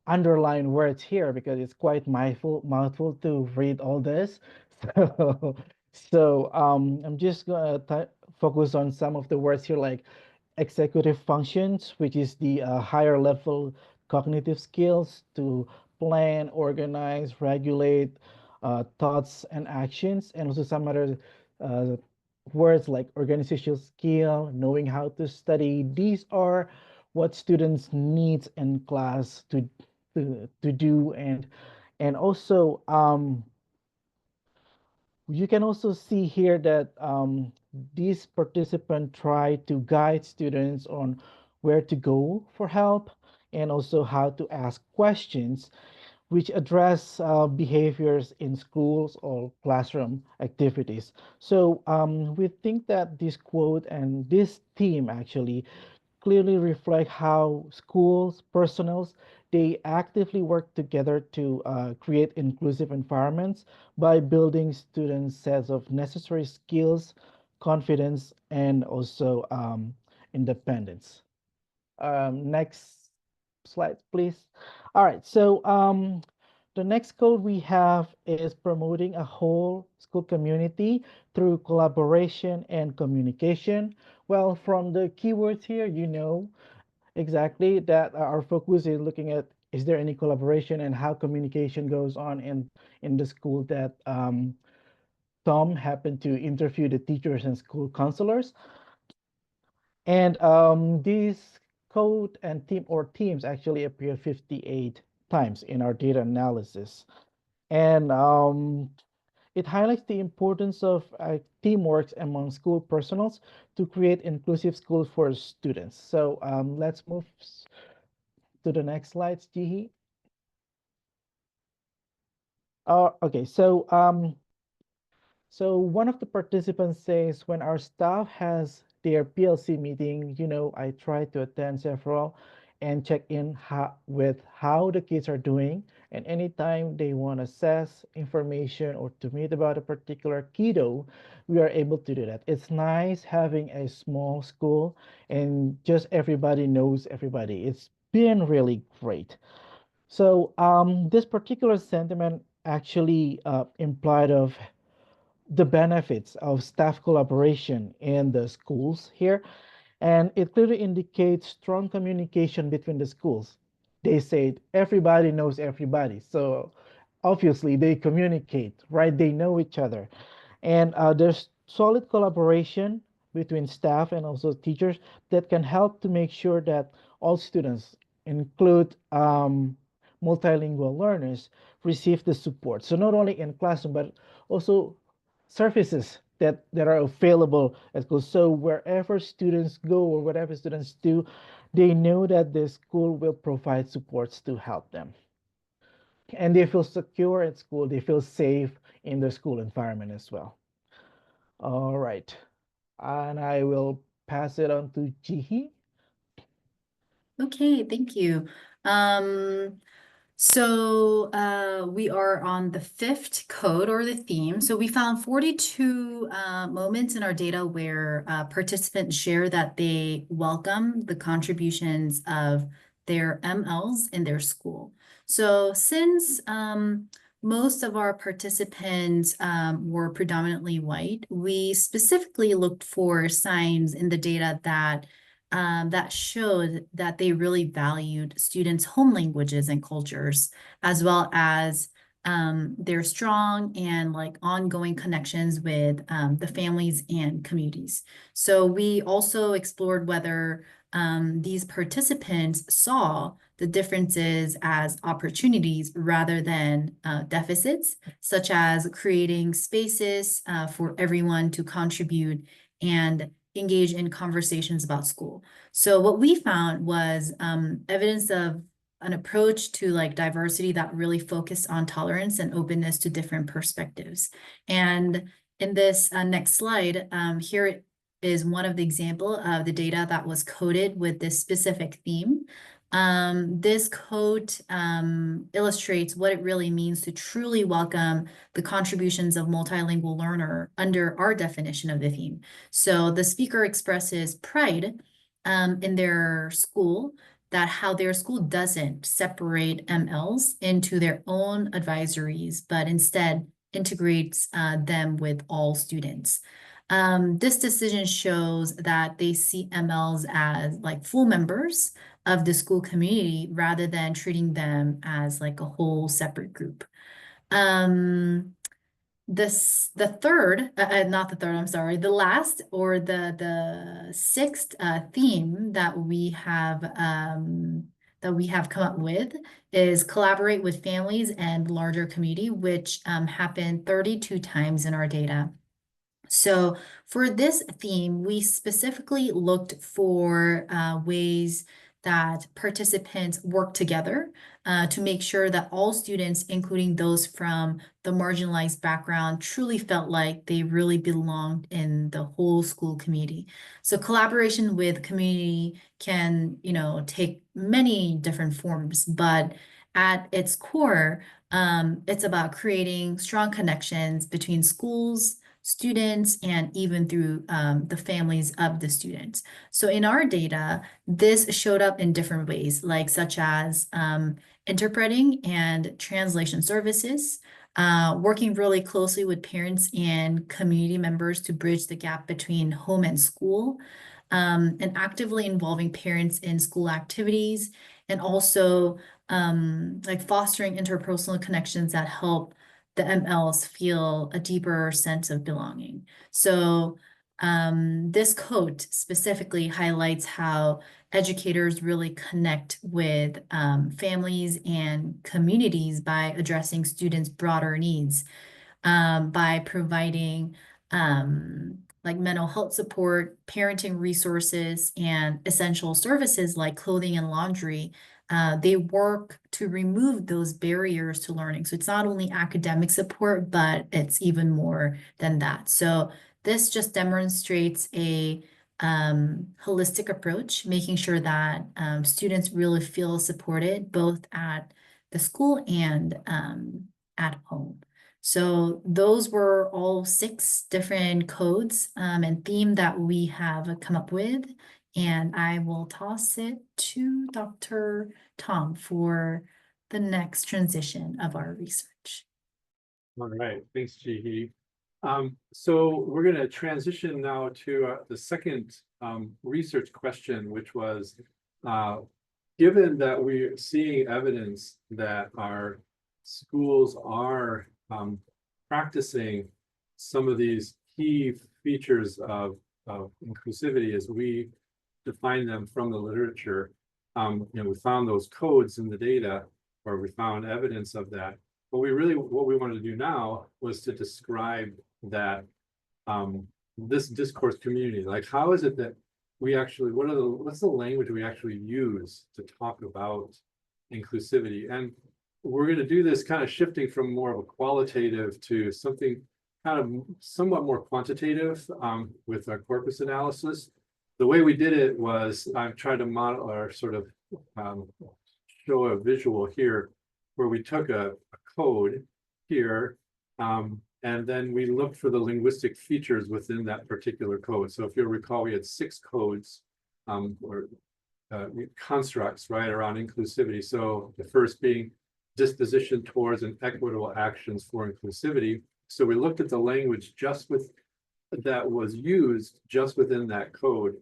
underline words here, because it's quite mouthful to read all this. So I'm just gonna focus on some of the words here, like executive functions, which is the higher level cognitive skills to plan, organize, regulate thoughts and actions, and also some other uh, words like organizational skill, knowing how to study. These are what students need in class to do. And also you can also see here that these participants try to guide students on where to go for help, and also how to ask questions which address behaviors in schools or classroom activities. So we think that this quote and this theme actually clearly reflect how schools, personnels, they actively work together to create inclusive environments by building students' sets of necessary skills, confidence, and also independence. Next slide, please. All right, so the next code we have is promoting a whole school community through collaboration and communication. Well, from the keywords here, you know exactly that our focus is looking at is there any collaboration and how communication goes on in the school that Tom happened to interview the teachers and school counselors. And these code and team or teams actually appear 58 times in our data analysis. And it highlights the importance of teamwork among school personnel to create inclusive schools for students. So let's move to the next slides, Jihee. Okay, so one of the participants says, when our staff has their PLC meeting, you know, I try to attend several and check in with how the kids are doing. And anytime they want to assess information or to meet about a particular kiddo, we are able to do that. It's nice having a small school and just everybody knows everybody. It's been really great. So this particular sentiment actually implied of the benefits of staff collaboration in the schools here, and it clearly indicates strong communication between the schools. They said everybody knows everybody, so obviously they communicate, right? They know each other, and there's solid collaboration between staff and also teachers that can help to make sure that all students, include multilingual learners, receive the support. So not only in classroom, but also services that are available at school. So wherever students go or whatever students do, they know that the school will provide supports to help them. And they feel secure at school. They feel safe in their school environment as well. All right. And I will pass it on to Jihee. Okay, thank you. We are on the fifth code or the theme. So we found 42 moments in our data where participants share that they welcome the contributions of their MLs in their school. So since most of our participants were predominantly white, we specifically looked for signs in the data that showed that they really valued students' home languages and cultures, as well as their strong and like ongoing connections with the families and communities. So we also explored whether these participants saw the differences as opportunities rather than deficits, such as creating spaces for everyone to contribute and engage in conversations about school. So what we found was evidence of an approach to like diversity that really focused on tolerance and openness to different perspectives. And in this next slide, here is one of the example of the data that was coded with this specific theme. This code illustrates what it really means to truly welcome the contributions of multilingual learner under our definition of the theme. So the speaker expresses pride in their school, that how their school doesn't separate MLs into their own advisories, but instead integrates them with all students. This decision shows that they see MLs as like full members of the school community rather than treating them as like a whole separate group. The last or the sixth theme that we have come up with is collaborate with families and larger community, which happened 32 times in our data. So for this theme, we specifically looked for ways that participants work together to make sure that all students, including those from the marginalized background, truly felt like they really belonged in the whole school community. So collaboration with community can, take many different forms, but at its core, it's about creating strong connections between schools, students and even through the families of the students. So in our data, this showed up in different ways, like such as interpreting and translation services, working really closely with parents and community members to bridge the gap between home and school, and actively involving parents in school activities, and also like fostering interpersonal connections that help the MLs feel a deeper sense of belonging. So this quote specifically highlights how educators really connect with families and communities by addressing students' broader needs, by providing like mental health support, parenting resources, and essential services like clothing and laundry. They work to remove those barriers to learning. So it's not only academic support, but it's even more than that. So this just demonstrates a holistic approach, making sure that students really feel supported both at the school and at home. So those were all 6 different codes and theme that we have come up with. And I will toss it to Dr. Tom for the next transition of our research. All right, thanks, Jihee. So we're going to transition now to the second research question, which was, given that we're seeing evidence that our schools are practicing some of these key features of inclusivity as we define them from the literature, we found those codes in the data, or we found evidence of that. But what we wanted to do now was to describe that this discourse community. Like, how is it that we actually, what's the language we actually use to talk about inclusivity? And we're going to do this kind of shifting from more of a qualitative to something kind of somewhat more quantitative with our corpus analysis. The way we did it was I've tried to model or sort of show a visual here where we took a code here and then we looked for the linguistic features within that particular code. So if you'll recall, we had 6 codes or constructs, right, around inclusivity. So the first being disposition towards and equitable actions for inclusivity. So we looked at the language that was used just within that code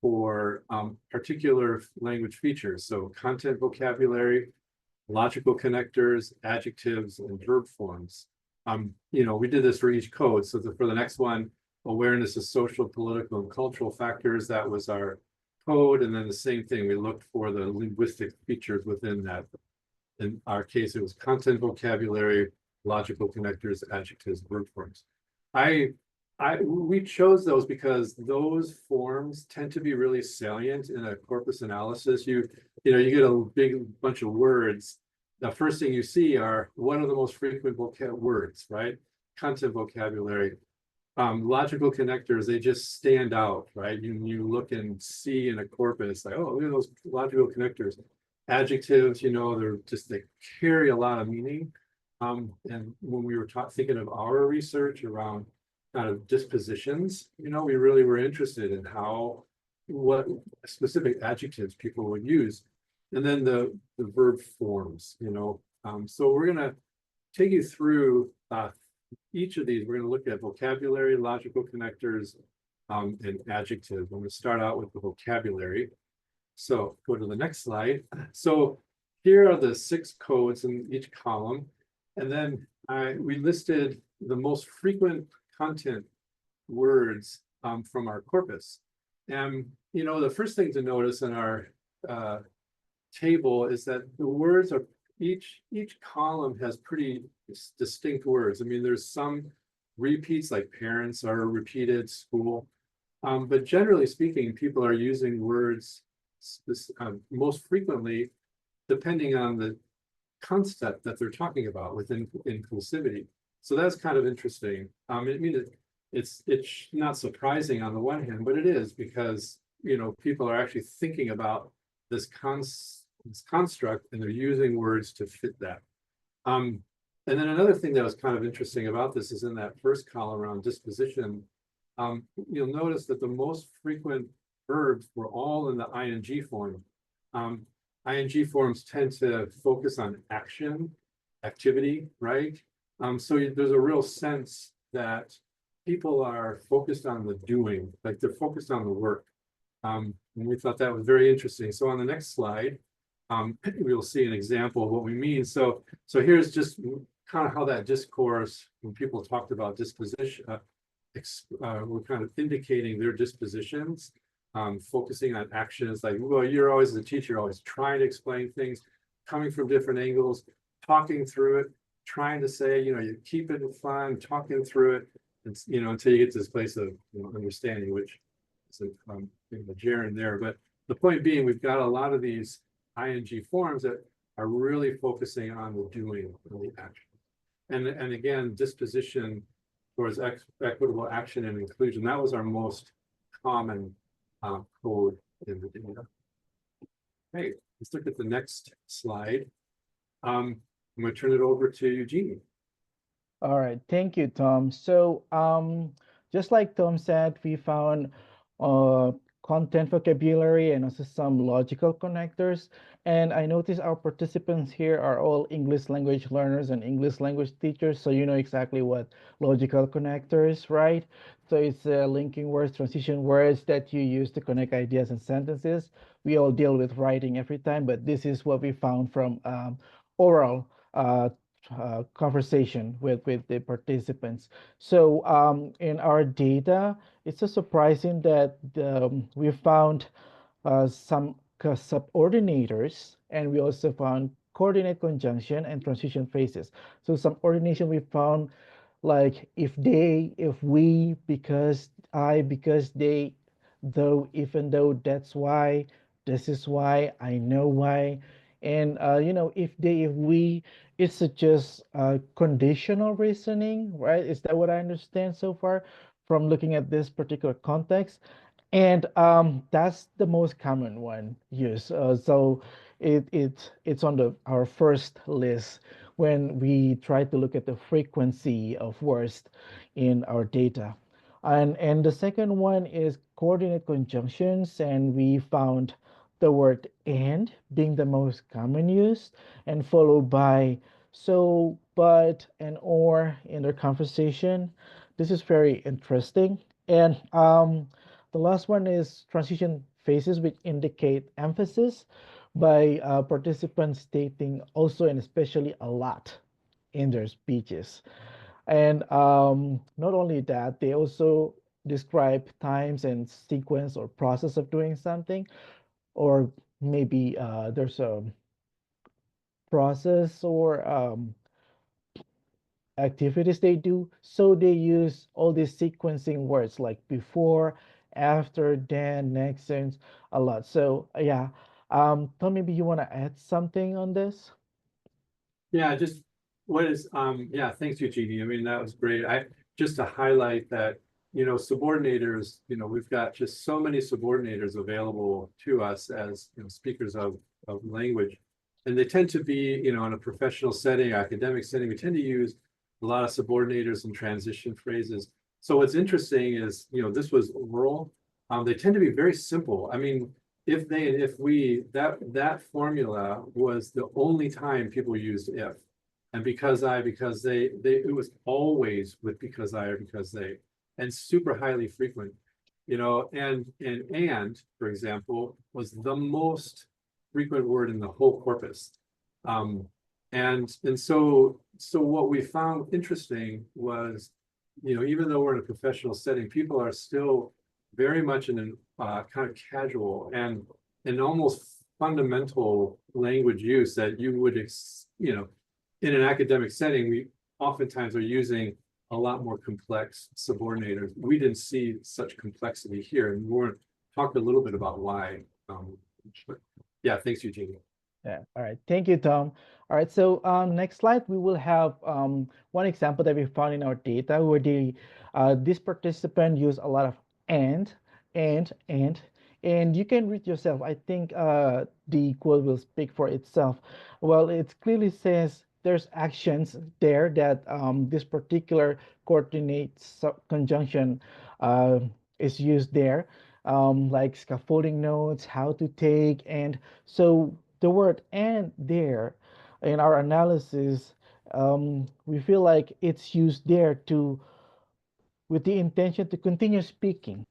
for particular language features. So content vocabulary, logical connectors, adjectives, and verb forms. We did this for each code. So for the next one, awareness of social, political, and cultural factors, that was our code. And then the same thing, we looked for the linguistic features within that. In our case, it was content vocabulary, logical connectors, adjectives, verb forms. We chose those because those forms tend to be really salient in a corpus analysis. You get a big bunch of words. The first thing you see are what are the most frequent words, right? Content vocabulary, logical connectors, they just stand out, right? You look and see in a corpus, like, oh, look at those logical connectors. Adjectives, they carry a lot of meaning. And when we were thinking of our research around kind of dispositions, we really were interested in what specific adjectives people would use. And then the verb forms, so we're going to take you through each of these. We're going to look at vocabulary, logical connectors, and adjectives. I'm going to start out with the vocabulary. So go to the next slide. So here are the 6 codes in each column. And then we listed the most frequent content words from our corpus. And, the first thing to notice in our table is that the words are each column has pretty distinct words. I mean, there's some repeats, like parents are repeated, school. But generally speaking, people are using words most frequently depending on the concept that they're talking about within inclusivity. So that's kind of interesting. It's not surprising on the one hand, but it is because people are actually thinking about this construct and they're using words to fit that. And then another thing that was kind of interesting about this is in that first column around disposition, you'll notice that the most frequent verbs were all in the ing form. Ing forms tend to focus on action, activity, right? So there's a real sense that people are focused on the doing, like they're focused on the work. And we thought that was very interesting. So on the next slide, we'll see an example of what we mean. So here's just kind of how that discourse, when people talked about disposition, we're kind of indicating their dispositions, focusing on actions like, well, you're always the teacher, always trying to explain things, coming from different angles, talking through it, trying to say, you keep it fun, talking through it, and, until you get to this place of understanding, which is a gerund there. But the point being, we've got a lot of these ing forms that are really focusing on the doing of the action. And again, disposition towards equitable action and inclusion, that was our most common code in the data. Okay, let's look at the next slide. I'm going to turn it over to Eugenie. All right, thank you, Tom. So just like Tom said, we found content vocabulary and also some logical connectors. And I notice our participants here are all English language learners and English language teachers. So you know exactly what logical connectors, right? So it's linking words, transition words that you use to connect ideas and sentences. We all deal with writing every time, but this is what we found from oral conversation with the participants. So in our data, it's so surprising that we found some subordinators, and we also found coordinate conjunction and transition phrases. So some ordination we found like if they, if we, because I, because they, though, even though, that's why, this is why, I know why. And if they, if we, it's just conditional reasoning, right? Is that what I understand so far from looking at this particular context? And that's the most common one used. So it's on our first list when we try to look at the frequency of words in our data. And the second one is coordinate conjunctions, and we found the word and being the most common used, and followed by so, but, and or in their conversation. This is very interesting. And the last one is transition phases, which indicate emphasis by participants stating also and especially a lot in their speeches. And not only that, they also describe times and sequence or process of doing something, or maybe there's a process or activities they do. So they use all these sequencing words like before, after, then, next, since, a lot. So yeah, Tom, maybe you want to add something on this? Yeah, just what is yeah, thanks, Eugenie. I mean, that was great. Just to highlight that, subordinators, we've got just so many subordinators available to us as speakers of language. And they tend to be, in a professional setting, academic setting, we tend to use a lot of subordinators and transition phrases. So what's interesting is, this was oral. They tend to be very simple. I mean, if they and if we, that formula was the only time people used if. And because I, because they, it was always with because I or because they, and super highly frequent, and for example, was the most frequent word in the whole corpus. And so what we found interesting was, even though we're in a professional setting, people are still very much in a kind of casual and an almost fundamental language use that you would, in an academic setting, we oftentimes are using a lot more complex subordinators. We didn't see such complexity here, and we're talked a little bit about why. But yeah, thanks, Eugenie. Yeah, all right. Thank you, Tom. All right, so next slide, we will have one example that we found in our data where this participant used a lot of and, and you can read yourself. I think the quote will speak for itself. Well, it clearly says, there's actions there that this particular coordinate conjunction uh, is used there, like scaffolding notes, how to take, and so the word "and" there in our analysis, we feel like it's used there to with the intention to continue speaking,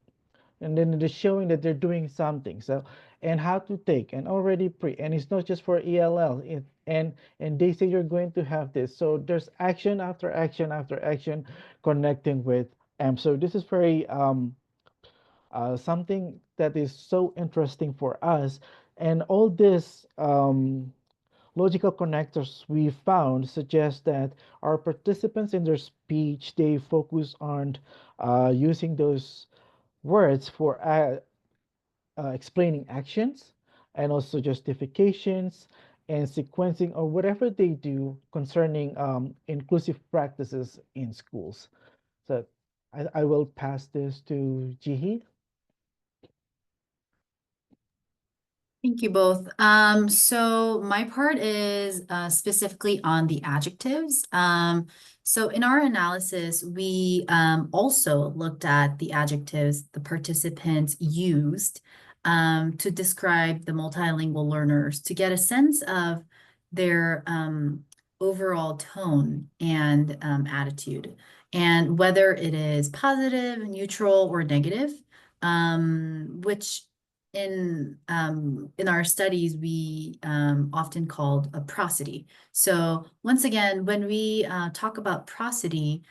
and then it is showing that they're doing something. So, and how to take, and already pre, and it's not just for ELL. And they say you're going to have this. So there's action after action after action, connecting with So this is very something that is so interesting for us, and all this logical connectors we found suggest that our participants in their speech, they focus on using those words for explaining actions and also justifications and sequencing or whatever they do concerning inclusive practices in schools. So I will pass this to Jihee. Thank you both. So my part is specifically on the adjectives. So in our analysis, we also looked at the adjectives the participants used to describe the multilingual learners to get a sense of their overall tone and attitude, and whether it is positive, neutral, or negative, which in our studies, we often called a prosody. So once again, when we talk about prosody,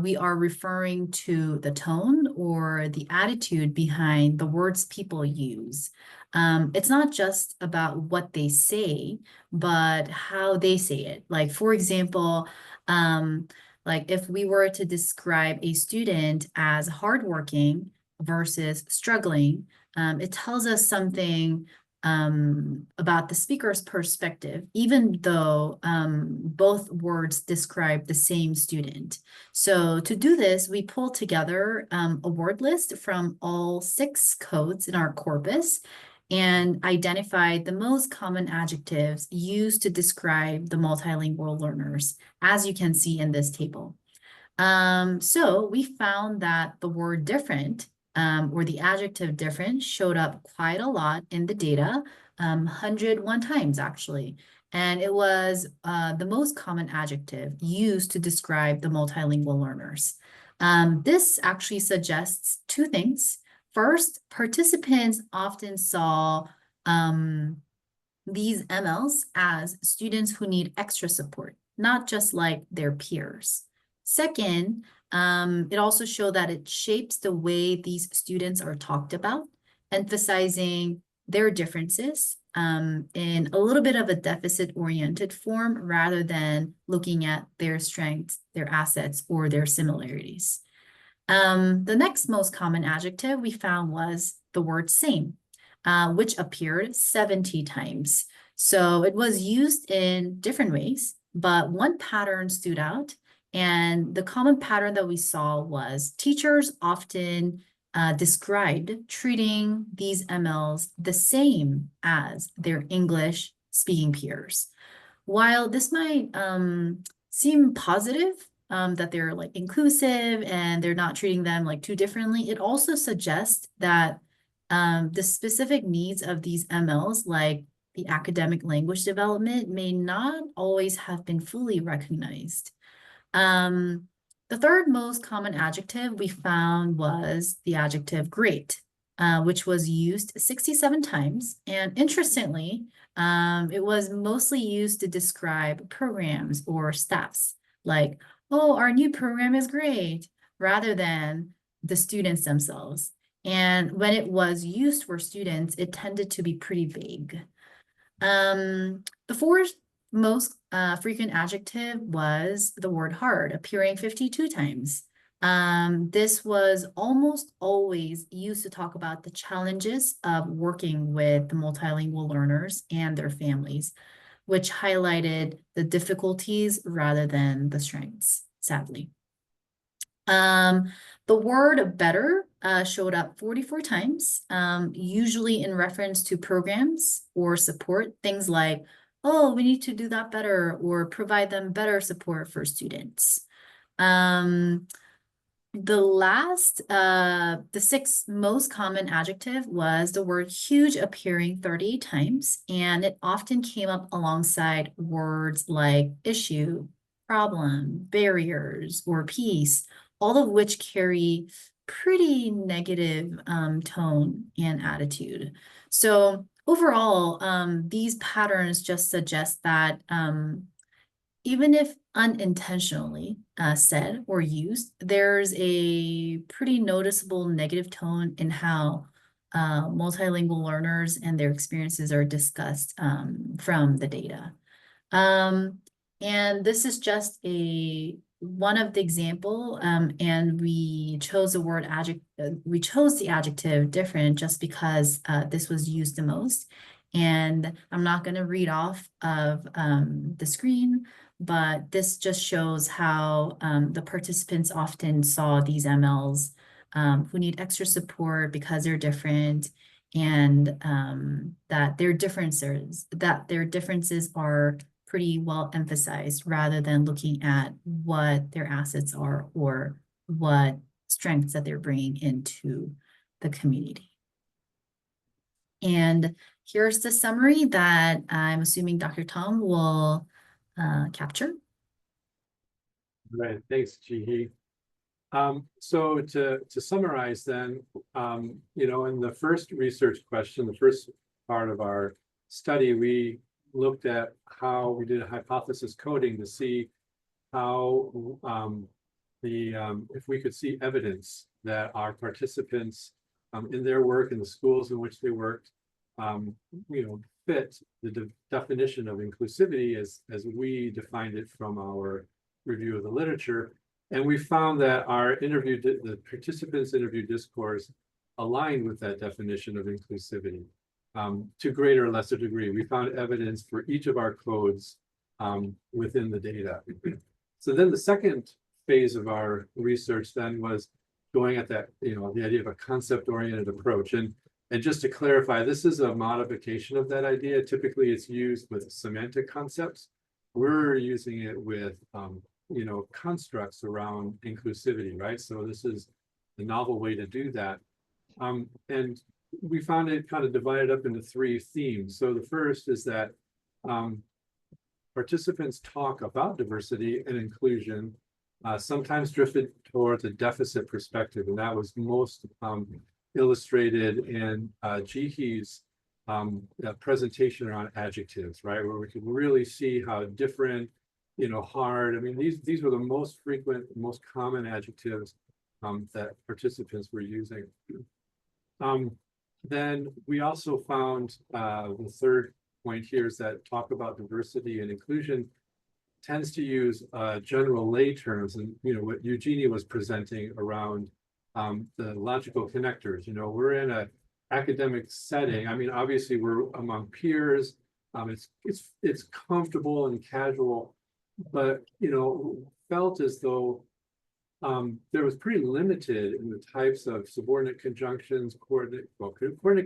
we are referring to the tone or the attitude behind the words people use. It's not just about what they say, but how they say it. Like, for example, like if we were to describe a student as hardworking versus struggling, it tells us something about the speaker's perspective, even though both words describe the same student. So to do this, we pulled together a word list from all 6 codes in our corpus and identified the most common adjectives used to describe the multilingual learners, as you can see in this table. So we found that the word different or the adjective different showed up quite a lot in the data, 101 times actually. And it was the most common adjective used to describe the multilingual learners. This actually suggests 2 things. First, participants often saw these MLs as students who need extra support, not just like their peers. Second, it also showed that it shapes the way these students are talked about, emphasizing their differences in a little bit of a deficit-oriented form rather than looking at their strengths, their assets, or their similarities. The next most common adjective we found was the word same, which appeared 70 times. So it was used in different ways, but one pattern stood out. And the common pattern that we saw was teachers often described treating these MLs the same as their English speaking peers. While this might seem positive, that they're like inclusive and they're not treating them like too differently, it also suggests that the specific needs of these MLs, like the academic language development, may not always have been fully recognized. The third most common adjective we found was the adjective great, which was used 67 times. And interestingly, it was mostly used to describe programs or staffs, like, oh, our new program is great, rather than the students themselves. And when it was used for students, it tended to be pretty vague. The fourth most frequent adjective was the word hard, appearing 52 times. This was almost always used to talk about the challenges of working with the multilingual learners and their families, which highlighted the difficulties rather than the strengths, sadly. The word better showed up 44 times, usually in reference to programs or support, things like oh, we need to do that better or provide them better support for students. The sixth most common adjective was the word huge, appearing 38 times, and it often came up alongside words like issue, problem, barriers, or peace, all of which carry pretty negative tone and attitude. So overall, these patterns just suggest that even if unintentionally said or used, there's a pretty noticeable negative tone in how multilingual learners and their experiences are discussed from the data. And this is just one of the example, and we chose the adjective different just because this was used the most. And I'm not going to read off of the screen, but this just shows how the participants often saw these MLs who need extra support because they're different, and that their differences are pretty well emphasized rather than looking at what their assets are or what strengths that they're bringing into the community. And here's the summary that I'm assuming Dr. Tom will capture. Right, thanks, Jihee. So to summarize then, you know, in the first research question, the first part of our study, we looked at how we did a hypothesis coding to see how if we could see evidence that our participants in their work in the schools in which they worked, you know, fit the definition of inclusivity as we defined it from our review of the literature. And we found that the participants' interview discourse aligned with that definition of inclusivity to greater or lesser degree. We found evidence for each of our codes within the data. So then the second phase of our research then was going at that, you know, the idea of a concept-oriented approach. And just to clarify, this is a modification of that idea. Typically, it's used with semantic concepts. We're using it with you know, constructs around inclusivity, right? So this is a novel way to do that. And we found it kind of divided up into three themes. So the first is that participants talk about diversity and inclusion, sometimes drifted towards a deficit perspective. And that was most illustrated in Jihee's presentation around adjectives, right? Where we could really see how different, you know, hard. I mean, these were the most frequent, most common adjectives that participants were using. Then we also found the third point here is that talk about diversity and inclusion tends to use general lay terms, and you know what Eugenie was presenting around the logical connectors. You know, we're in an academic setting. I mean, obviously we're among peers. It's comfortable and casual. But, you know, felt as though there was pretty limited in the types of subordinate conjunctions, coordinate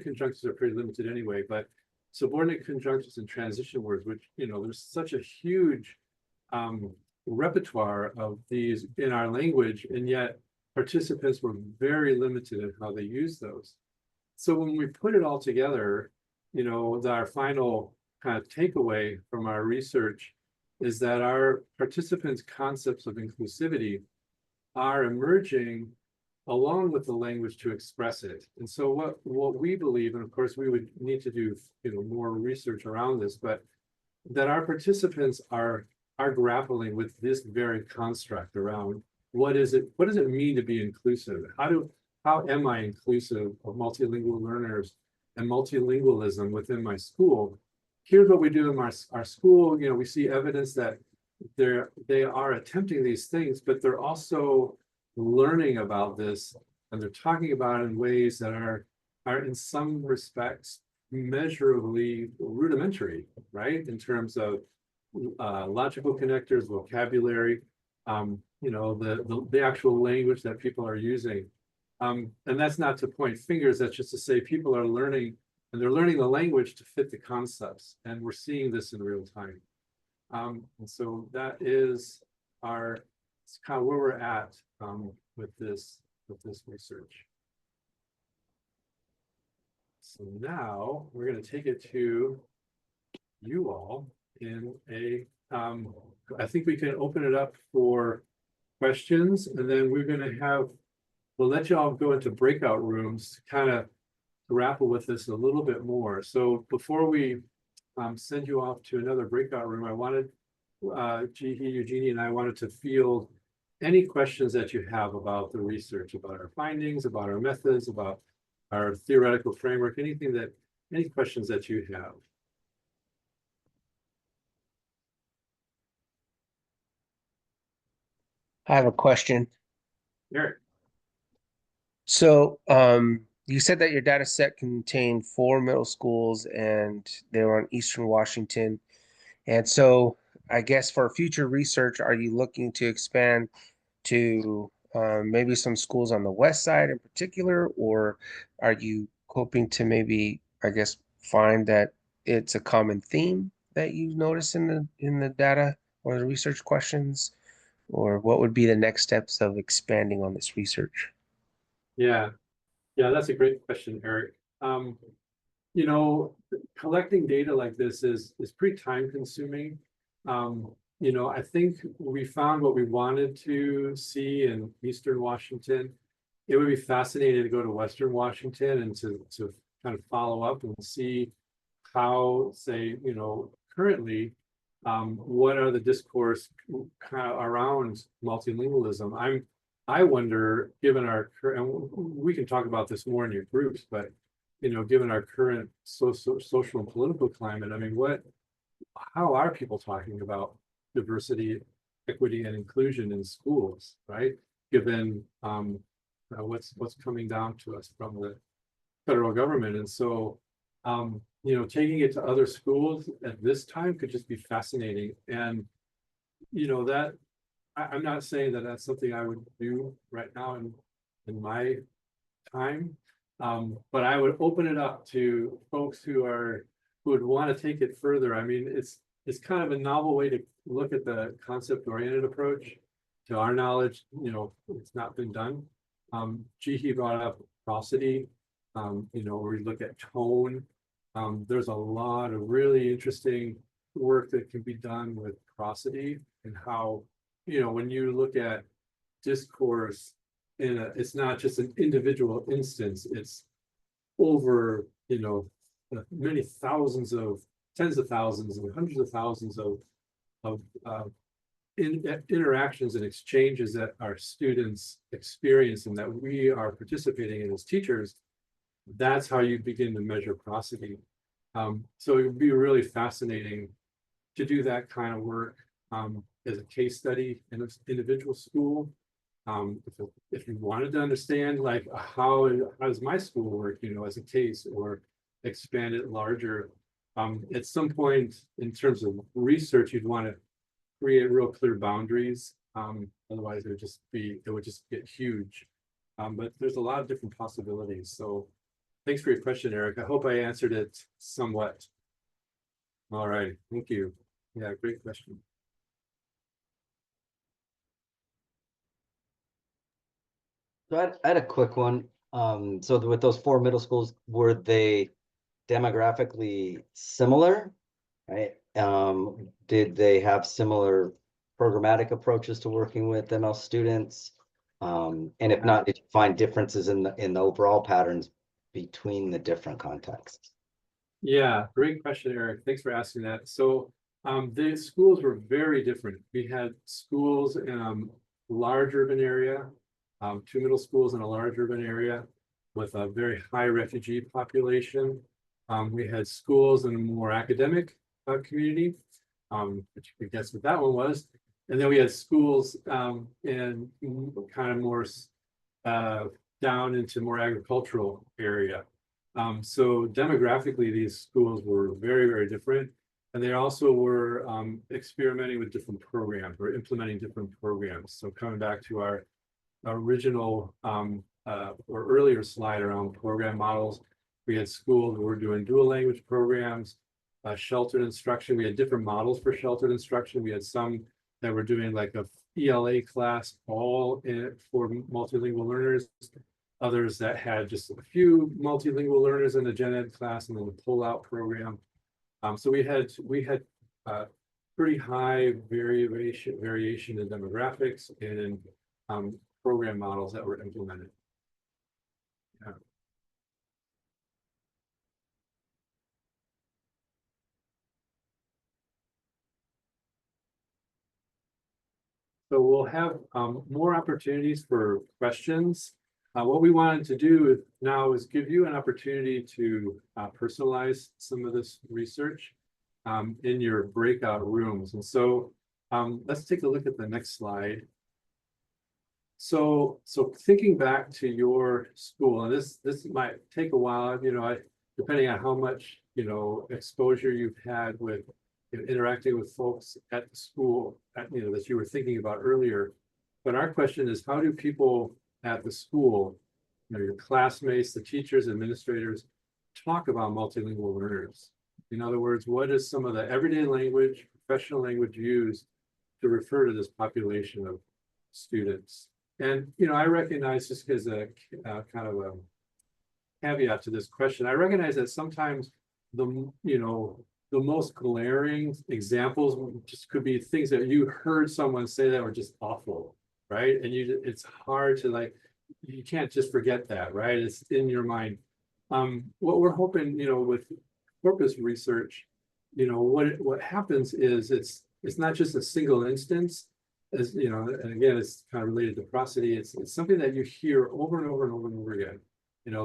conjunctions are pretty limited anyway, but subordinate conjunctions and transition words, which, you know, there's such a huge repertoire of these in our language, and yet participants were very limited in how they use those. So when we put it all together, you know, our final kind of takeaway from our research is that our participants' concepts of inclusivity are emerging along with the language to express it. And so what we believe, and of course we would need to do, you know, more research around this, but that our participants are grappling with this very construct around what does it mean to be inclusive? How am I inclusive of multilingual learners and multilingualism within my school? Here's what we do in our school. You know, we see evidence that they are attempting these things, but they're also learning about this, and they're talking about it in ways that are in some respects measurably rudimentary, right? In terms of logical connectors, vocabulary, you know, the actual language that people are using. And that's not to point fingers, that's just to say people are learning and they're learning the language to fit the concepts. And we're seeing this in real time. And so that is it's kind of where we're at with this research. So now we're going to take it to you all in a, I think we can open it up for questions, and then we're going to we'll let you all go into breakout rooms to kind of grapple with this a little bit more. So before we send you off to another breakout room, I wanted Jihee, Eugenie, and I wanted to field any questions that you have about the research, about our findings, about our methods, about our theoretical framework, any questions that you have. I have a question. Eric. So, you said that your data set contained 4 middle schools and they were on Eastern Washington. And so I guess for future research, are you looking to expand to maybe some schools on the west side in particular, or are you hoping to maybe, I guess, find that it's a common theme that you notice in the data or the research questions, or what would be the next steps of expanding on this research? Yeah, that's a great question, Eric. You know, collecting data like this is pretty time consuming. You know, I think we found what we wanted to see in Eastern Washington. It would be fascinating to go to Western Washington and to kind of follow up and see how, say, you know, currently, what are the discourse kind of around multilingualism. I wonder, given our current, and we can talk about this more in your groups, but you know, given our current social and political climate, I mean, how are people talking about diversity, equity, and inclusion in schools, right? Given what's coming down to us from the federal government. And so, you know, taking it to other schools at this time could just be fascinating. And, you know, that I'm not saying that that's something I would do right now in my time, but I would open it up to folks who would want to take it further. I mean, it's kind of a novel way to look at the concept-oriented approach. To our knowledge, you know, it's not been done. Jihee brought up prosody, you know, where we look at tone. There's a lot of really interesting work that can be done with prosody and how, you know, when you look at discourse it's not just an individual instance, it's over, you know, many thousands of, tens of thousands and hundreds of thousands of interactions and exchanges that our students experience and that we are participating in as teachers. That's how you begin to measure prosody. So it would be really fascinating to do that kind of work as a case study in an individual school. If you wanted to understand, like, how does my school work, you know, as a case, or expand it larger, at some point in terms of research, you'd want to create real clear boundaries. Otherwise, it would just get huge. But there's a lot of different possibilities. So thanks for your question, Eric. I hope I answered it somewhat. All right, thank you. Yeah, great question. So I had a quick one. So with those 4 middle schools, were they demographically similar, right? Did they have similar programmatic approaches to working with ML students? And if not, did you find differences in the overall patterns between the different contexts? Yeah, great question, Eric. Thanks for asking that. So the schools were very different. We had schools in a large urban area, 2 middle schools in a large urban area with a very high refugee population. We had schools in a more academic community, which you could guess what that one was. And then we had schools in kind of more down into more agricultural area. So demographically, these schools were very, very different. And they also were experimenting with different programs or implementing different programs. So coming back to our original or earlier slide around program models, We had schools who were doing dual language programs, sheltered instruction. We had different models for sheltered instruction. We had some that were doing like a ELA class all in for multilingual learners. Others that had just a few multilingual learners in the gen ed class and then the pull-out program. So we had pretty high variation in demographics and in program models that were implemented. Yeah. So we'll have more opportunities for questions. What we wanted to do now is give you an opportunity to personalize some of this research in your breakout rooms. And so let's take a look at the next slide. So thinking back to your school, and this might take a while, depending on how much, exposure you've had with interacting with folks at the school, that you were thinking about earlier. But our question is, how do people at the school, your classmates, the teachers, administrators, talk about multilingual learners? In other words, what is some of the everyday language, professional language used to refer to this population of students? And, I recognize, just as a kind of a caveat to this question, I recognize that sometimes the most glaring examples just could be things that you heard someone say that were just awful, right? And it's hard to you can't just forget that, right? It's in your mind. What we're hoping, with corpus research, what happens is it's not just a single instance, as and again, it's kind of related to prosody. It's something that you hear over and over and over and over again.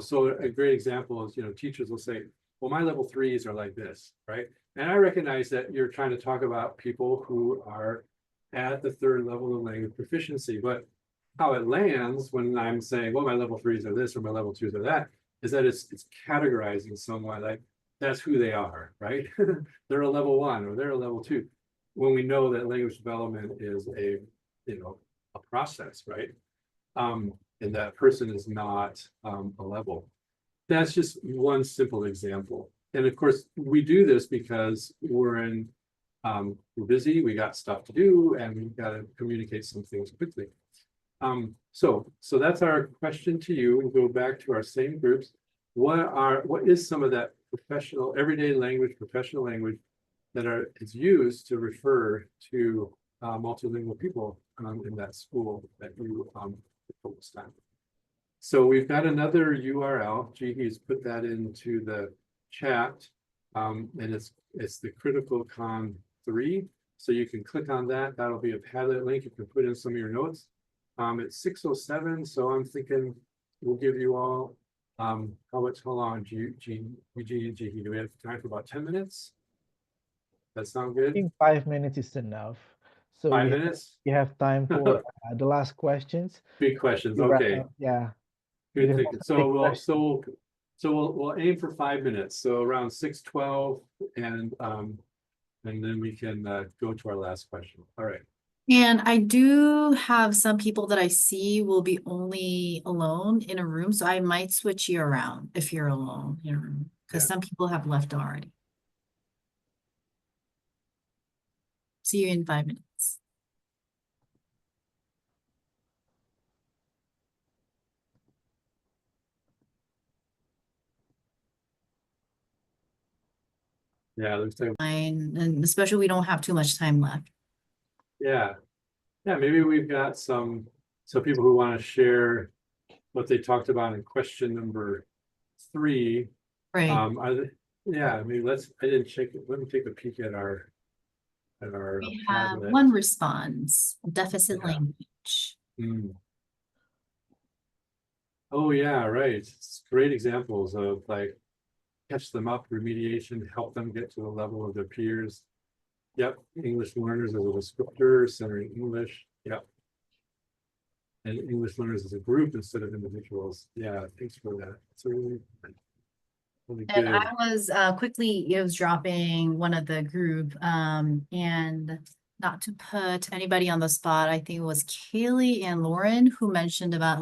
So a great example is, teachers will say, well, my level 3s are like this, right? And I recognize that you're trying to talk about people who are at the 3rd level of language proficiency, but how it lands when I'm saying, well, my level 3s are this or my level 2s are that, is that it's categorizing someone like that's who they are, right? They're a level 1 or they're a level 2. When we know that language development is a process, right? And that person is not a level. That's just one simple example. And of course, we do this because we're busy, we got stuff to do, and we've got to communicate some things quickly. So that's our question to you. We'll go back to our same groups. What is some of that professional, everyday language, professional language that is used to refer to multilingual people in that school that you focused on? So we've got another URL. Jihee's put that into the chat, and it's the Critical Con 3. So you can click on that. That'll be a Padlet link. You can put in some of your notes. It's 6:07, so I'm thinking we'll give you all how long, Eugenie and Jihee? Do we have time for about 10 minutes? That sound good? I think 5 minutes is enough. So 5 minutes? you have time for the last questions. Big questions. You wrap Okay. up, yeah. Good You thinking. have So big questions. we'll aim for 5 minutes. So around 6:12, and then we can go to our last question. All right. And I do have some people that I see will be only alone in a room, so I might switch you around if you're alone in a room, because Yeah. some people have left already. See you in 5 minutes. Yeah, looks like And especially we don't have too much time left. yeah. Maybe we've got some people who want to share what they talked about in question number 3. Right. Maybe I didn't check it. Let me take a peek at our We have Padlet. one response, deficit Yeah. language. Oh yeah, right. It's great examples of catch them up, remediation, help them get to the level of their peers. Yep, English learners as a descriptor, centering English. Yep. And English learners as a group instead of individuals. Yeah, thanks for that. It's really good. And I was quickly eavesdropping one of the group, and not to put anybody on the spot, I think it was Kaylee and Lauren who mentioned about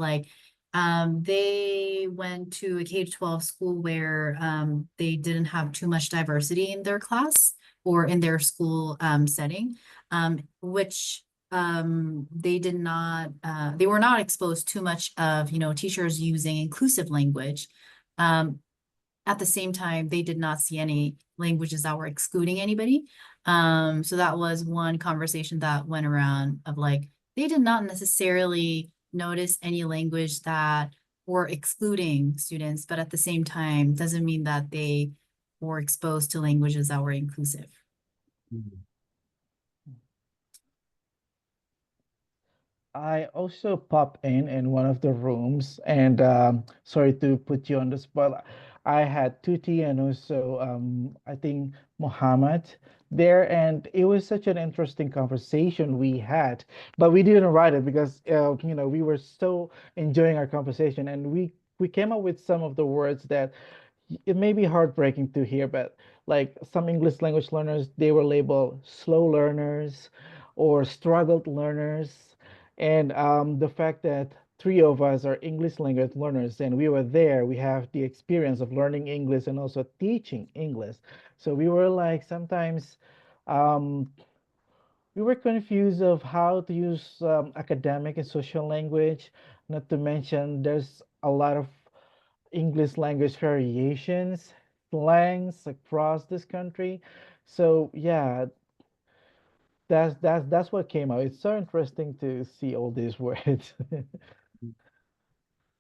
They went to a K-12 school where they didn't have too much diversity in their class or in their school setting, which they did not, they were not exposed too much of, teachers using inclusive language. At the same time, they did not see any languages that were excluding anybody. So that was one conversation that went around of like, they did not necessarily notice any language that were excluding students, but at the same time, doesn't mean that they were exposed to languages that were inclusive. I also pop in one of the rooms, and sorry to put you on the spot. I had Tuti and also I think Muhammad there, and it was such an interesting conversation we had. But we didn't write it because we were so enjoying our conversation, and we came up with some of the words that it may be heartbreaking to hear, but like some English language learners, they were labeled slow learners or struggled learners. And the fact that three of us are English language learners and we were there, we have the experience of learning English and also teaching English. So we were like sometimes um, we were confused of how to use academic and social language, not to mention there's a lot of English language variations, slangs across this country. So yeah, that's what came out. It's so interesting to see all these words.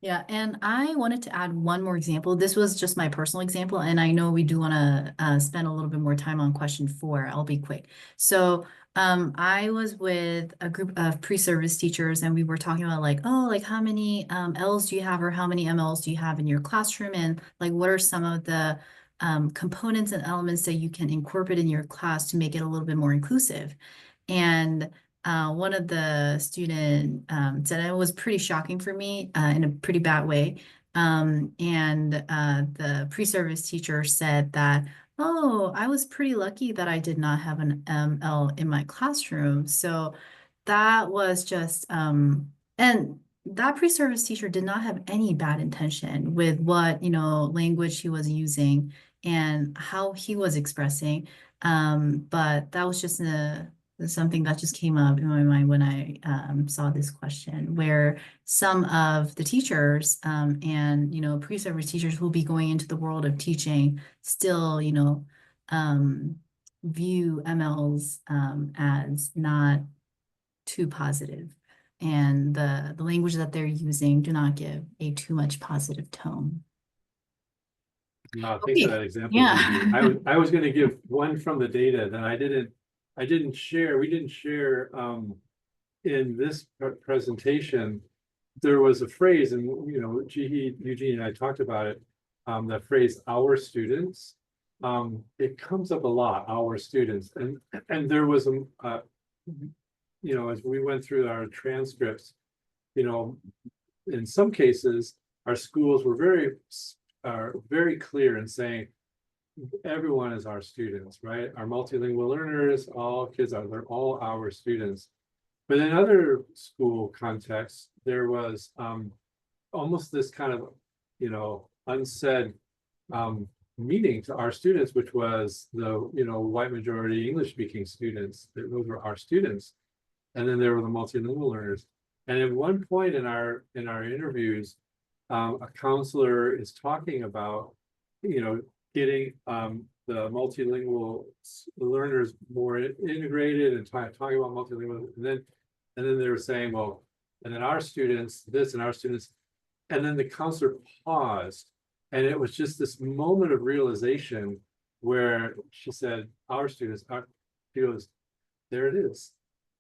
Yeah, and I wanted to add one more example. This was just my personal example, and I know we do want to spend a little bit more time on question 4. I'll be quick. So I was with a group of pre-service teachers, and we were talking about like, oh, like how many L's do you have or how many MLs do you have in your classroom? And like, what are some of the components and elements that you can incorporate in your class to make it a little bit more inclusive? And one of the student said it was pretty shocking for me in a pretty bad way. And the pre-service teacher said that, oh, I was pretty lucky that I did not have an ML in my classroom. So that was just, and that pre-service teacher did not have any bad intention with what, language he was using and how he was expressing. But that was just something that just came up in my mind when I saw this question, where some of the teachers and pre-service teachers who will be going into the world of teaching still view MLs as not too positive, and the language that they're using do not give a too much positive tone. No, thanks for that example. Yeah. Jihee. I was going to give one from the data that I didn't share. We didn't share in this presentation. There was a phrase, and Jihee, Eugenie and I talked about it. The phrase "our students." It comes up a lot. Our students, and there was as we went through our transcripts, in some cases, our schools were very clear in saying everyone is our students, right? Our multilingual learners, all kids they're all our students. But in other school contexts, there was almost this kind of, unsaid meaning to our students, which was the, white majority English speaking students. Those were our students. And then there were the multilingual learners. And at one point in our interviews, a counselor is talking about, getting the multilingual learners more integrated and talking about multilingual. And then they were saying, well, and then our students, this and our students, and then the counselor paused. And it was just this moment of realization where she said, our students, she goes, there it is,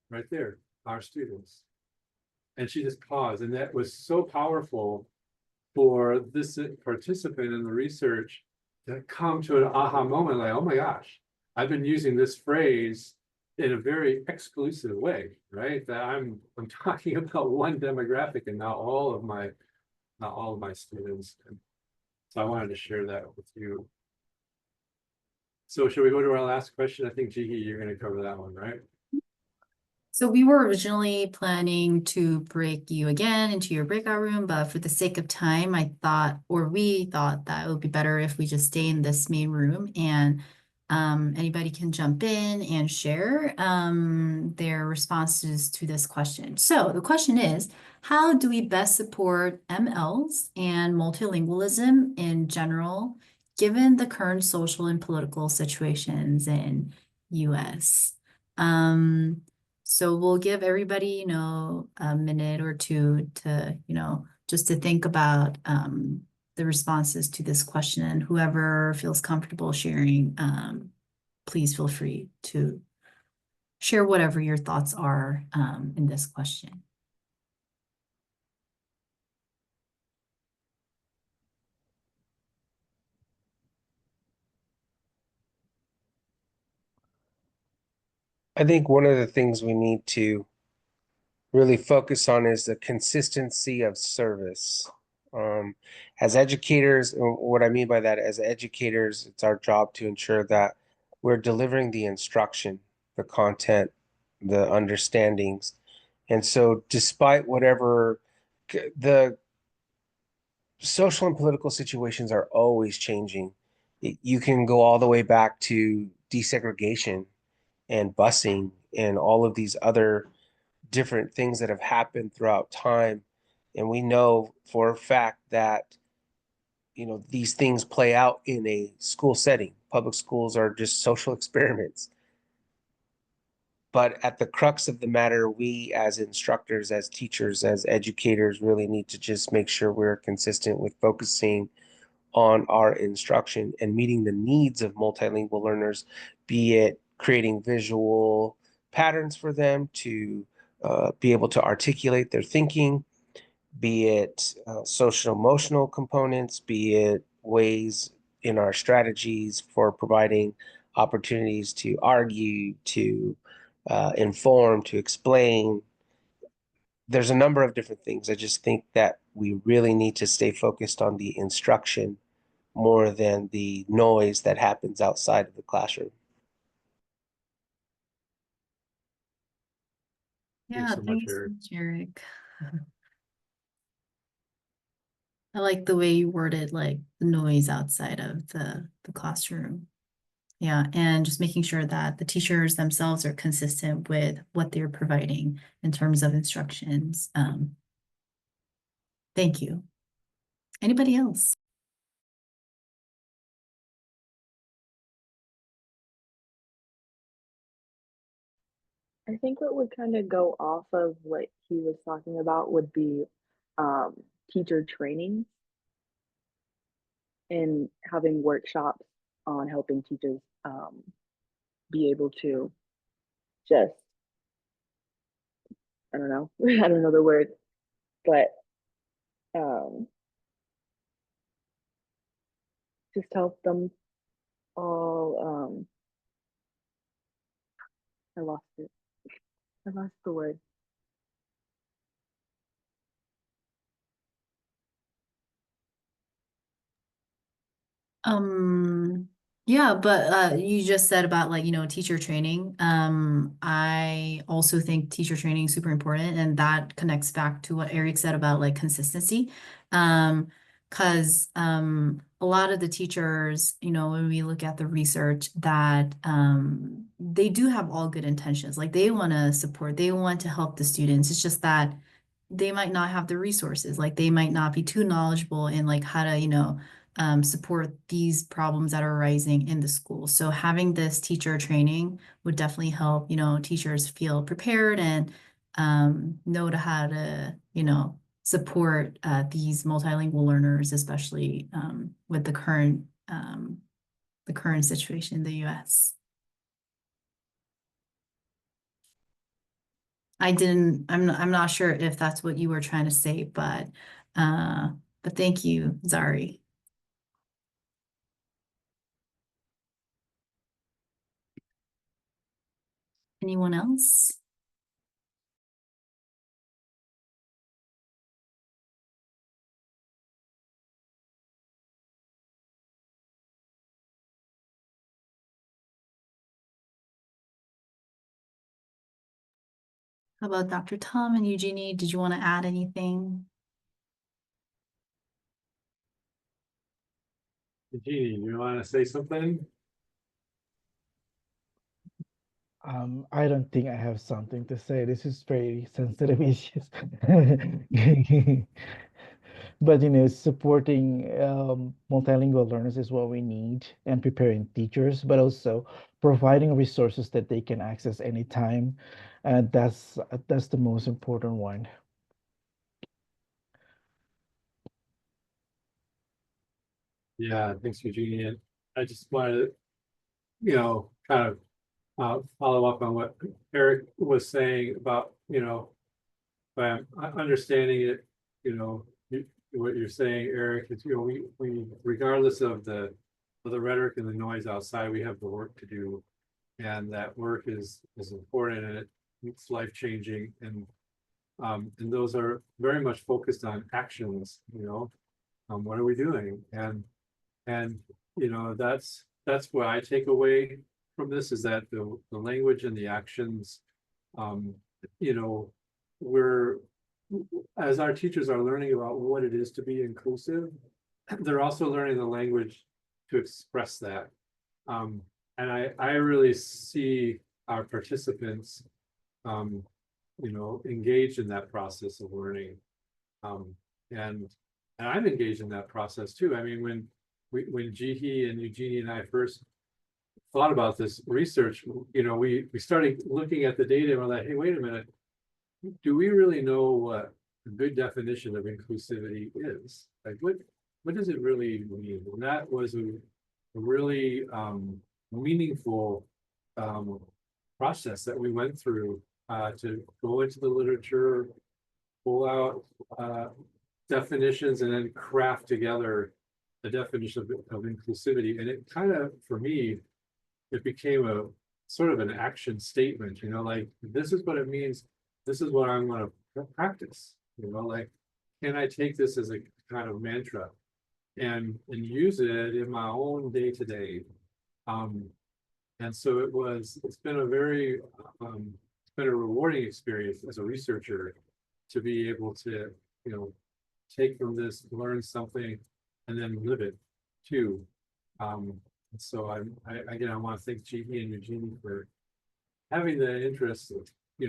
right there, our students. And she just paused. And that was so powerful for this participant in the research to come to an aha moment, like, oh my gosh, I've been using this phrase in a very exclusive way, right? That I'm talking about one demographic and not all of my students. And so I wanted to share that with you. So should we go to our last question? I think Jihee, you're going to cover that one, right? So we were originally planning to break you again into your breakout room, but for the sake of time, we thought that it would be better if we just stay in this main room and anybody can jump in and share their responses to this question. So the question is, how do we best support MLs and multilingualism in general, given the current social and political situations in US? So we'll give everybody, a minute or two to, just to think about the responses to this question. And whoever feels comfortable sharing, please feel free to share whatever your thoughts are in this question. I think one of the things we need to really focus on is the consistency of service. As educators, what I mean by that, as educators, it's our job to ensure that we're delivering the instruction, the content, the understandings. And so, despite whatever the social and political situations are always changing, you can go all the way back to desegregation and busing and all of these other different things that have happened throughout time. And we know for a fact that, these things play out in a school setting. Public schools are just social experiments. But at the crux of the matter, we as instructors, as teachers, as educators really need to just make sure we're consistent with focusing on our instruction and meeting the needs of multilingual learners, be it creating visual patterns for them to be able to articulate their thinking, be it social emotional components, be it ways in our strategies for providing opportunities to argue, to inform, to explain. There's a number of different things. I just think that we really need to stay focused on the instruction more than the noise that happens outside of the classroom. Yeah, so much, thanks, Eric. Eric. I like the way you worded like the noise outside of the classroom. Yeah, and just making sure that the teachers themselves are consistent with what they're providing in terms of instructions. Thank you. Anybody else? I think what would kind of go off of what he was talking about would be um, teacher training and having workshops on helping teachers be able to just, I don't know, I don't know the word, but um, just help them all. I lost it. I lost the word. Yeah, but you just said about like, teacher training. I also think teacher training is super important, and that connects back to what Eric said about like consistency. Because a lot of the teachers, when we look at the research that they do have all good intentions. Like they want to support, they want to help the students. It's just that they might not have the resources, like they might not be too knowledgeable in like how to, support these problems that are arising in the school. So having this teacher training would definitely help, teachers feel prepared and know how to, support these multilingual learners, especially with the current situation in the US. I'm not sure if that's what you were trying to say, but thank you, Zari. Anyone else? How about Dr. Tom and Eugenie? Did you want to add anything? Eugenie, you want to say something? I don't think I have something to say. This is very sensitive issues. But supporting multilingual learners is what we need, and preparing teachers, but also providing resources that they can access anytime. That's the most important one. Yeah, thanks, Eugenie. And I just wanted to, kind of follow up on what Eric was saying about, by understanding it, what you're saying, Eric, is, we regardless of the rhetoric and the noise outside, we have the work to do, and that work is important, and it's life-changing, and those are very much focused on actions. What are we doing? And that's what I take away from this, is that the language and the actions, we're, as our teachers are learning about what it is to be inclusive, they're also learning the language to express that. And I really see our participants, engaged in that process of learning. And I'm engaged in that process too. I mean, when Jihee and Eugenie and I first thought about this research, we started looking at the data and we're like, hey, wait a minute, do we really know what a good definition of inclusivity is? Like, what does it really mean? And that was a really meaningful process that we went through to go into the literature, pull out definitions, and then craft together a definition of inclusivity. And it kind of, for me, it became a sort of an action statement, like, this is what it means. This is what I'm going to practice, like, can I take this as a kind of mantra and use it in my own day-to-day? And so it's been a very, it's been a rewarding experience as a researcher to be able to, take from this, learn something, and then live it too. So I want to thank Jihee and Eugenie for having the interest,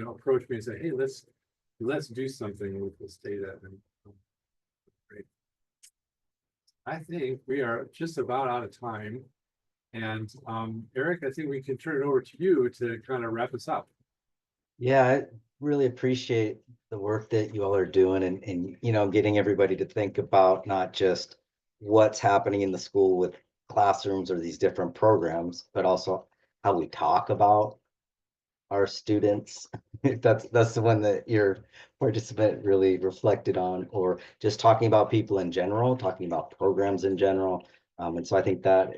approach me and say, hey, let's do something with this data. And great. I think we are just about out of time. And Eric, I think we can turn it over to you to kind of wrap us up. Yeah, I really appreciate the work that you all are doing, and getting everybody to think about not just what's happening in the school with classrooms or these different programs, but also how we talk about our students. That's the one that your participant really reflected on, or just talking about people in general, talking about programs in general. And so I think that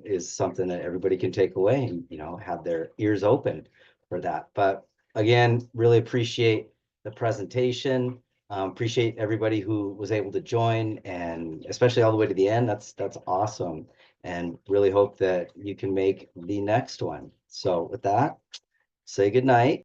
is something that everybody can take away and have their ears open for that. But again, really appreciate the presentation. Appreciate everybody who was able to join, and especially all the way to the end. That's awesome, and really hope that you can make the next one. So with that, say good night.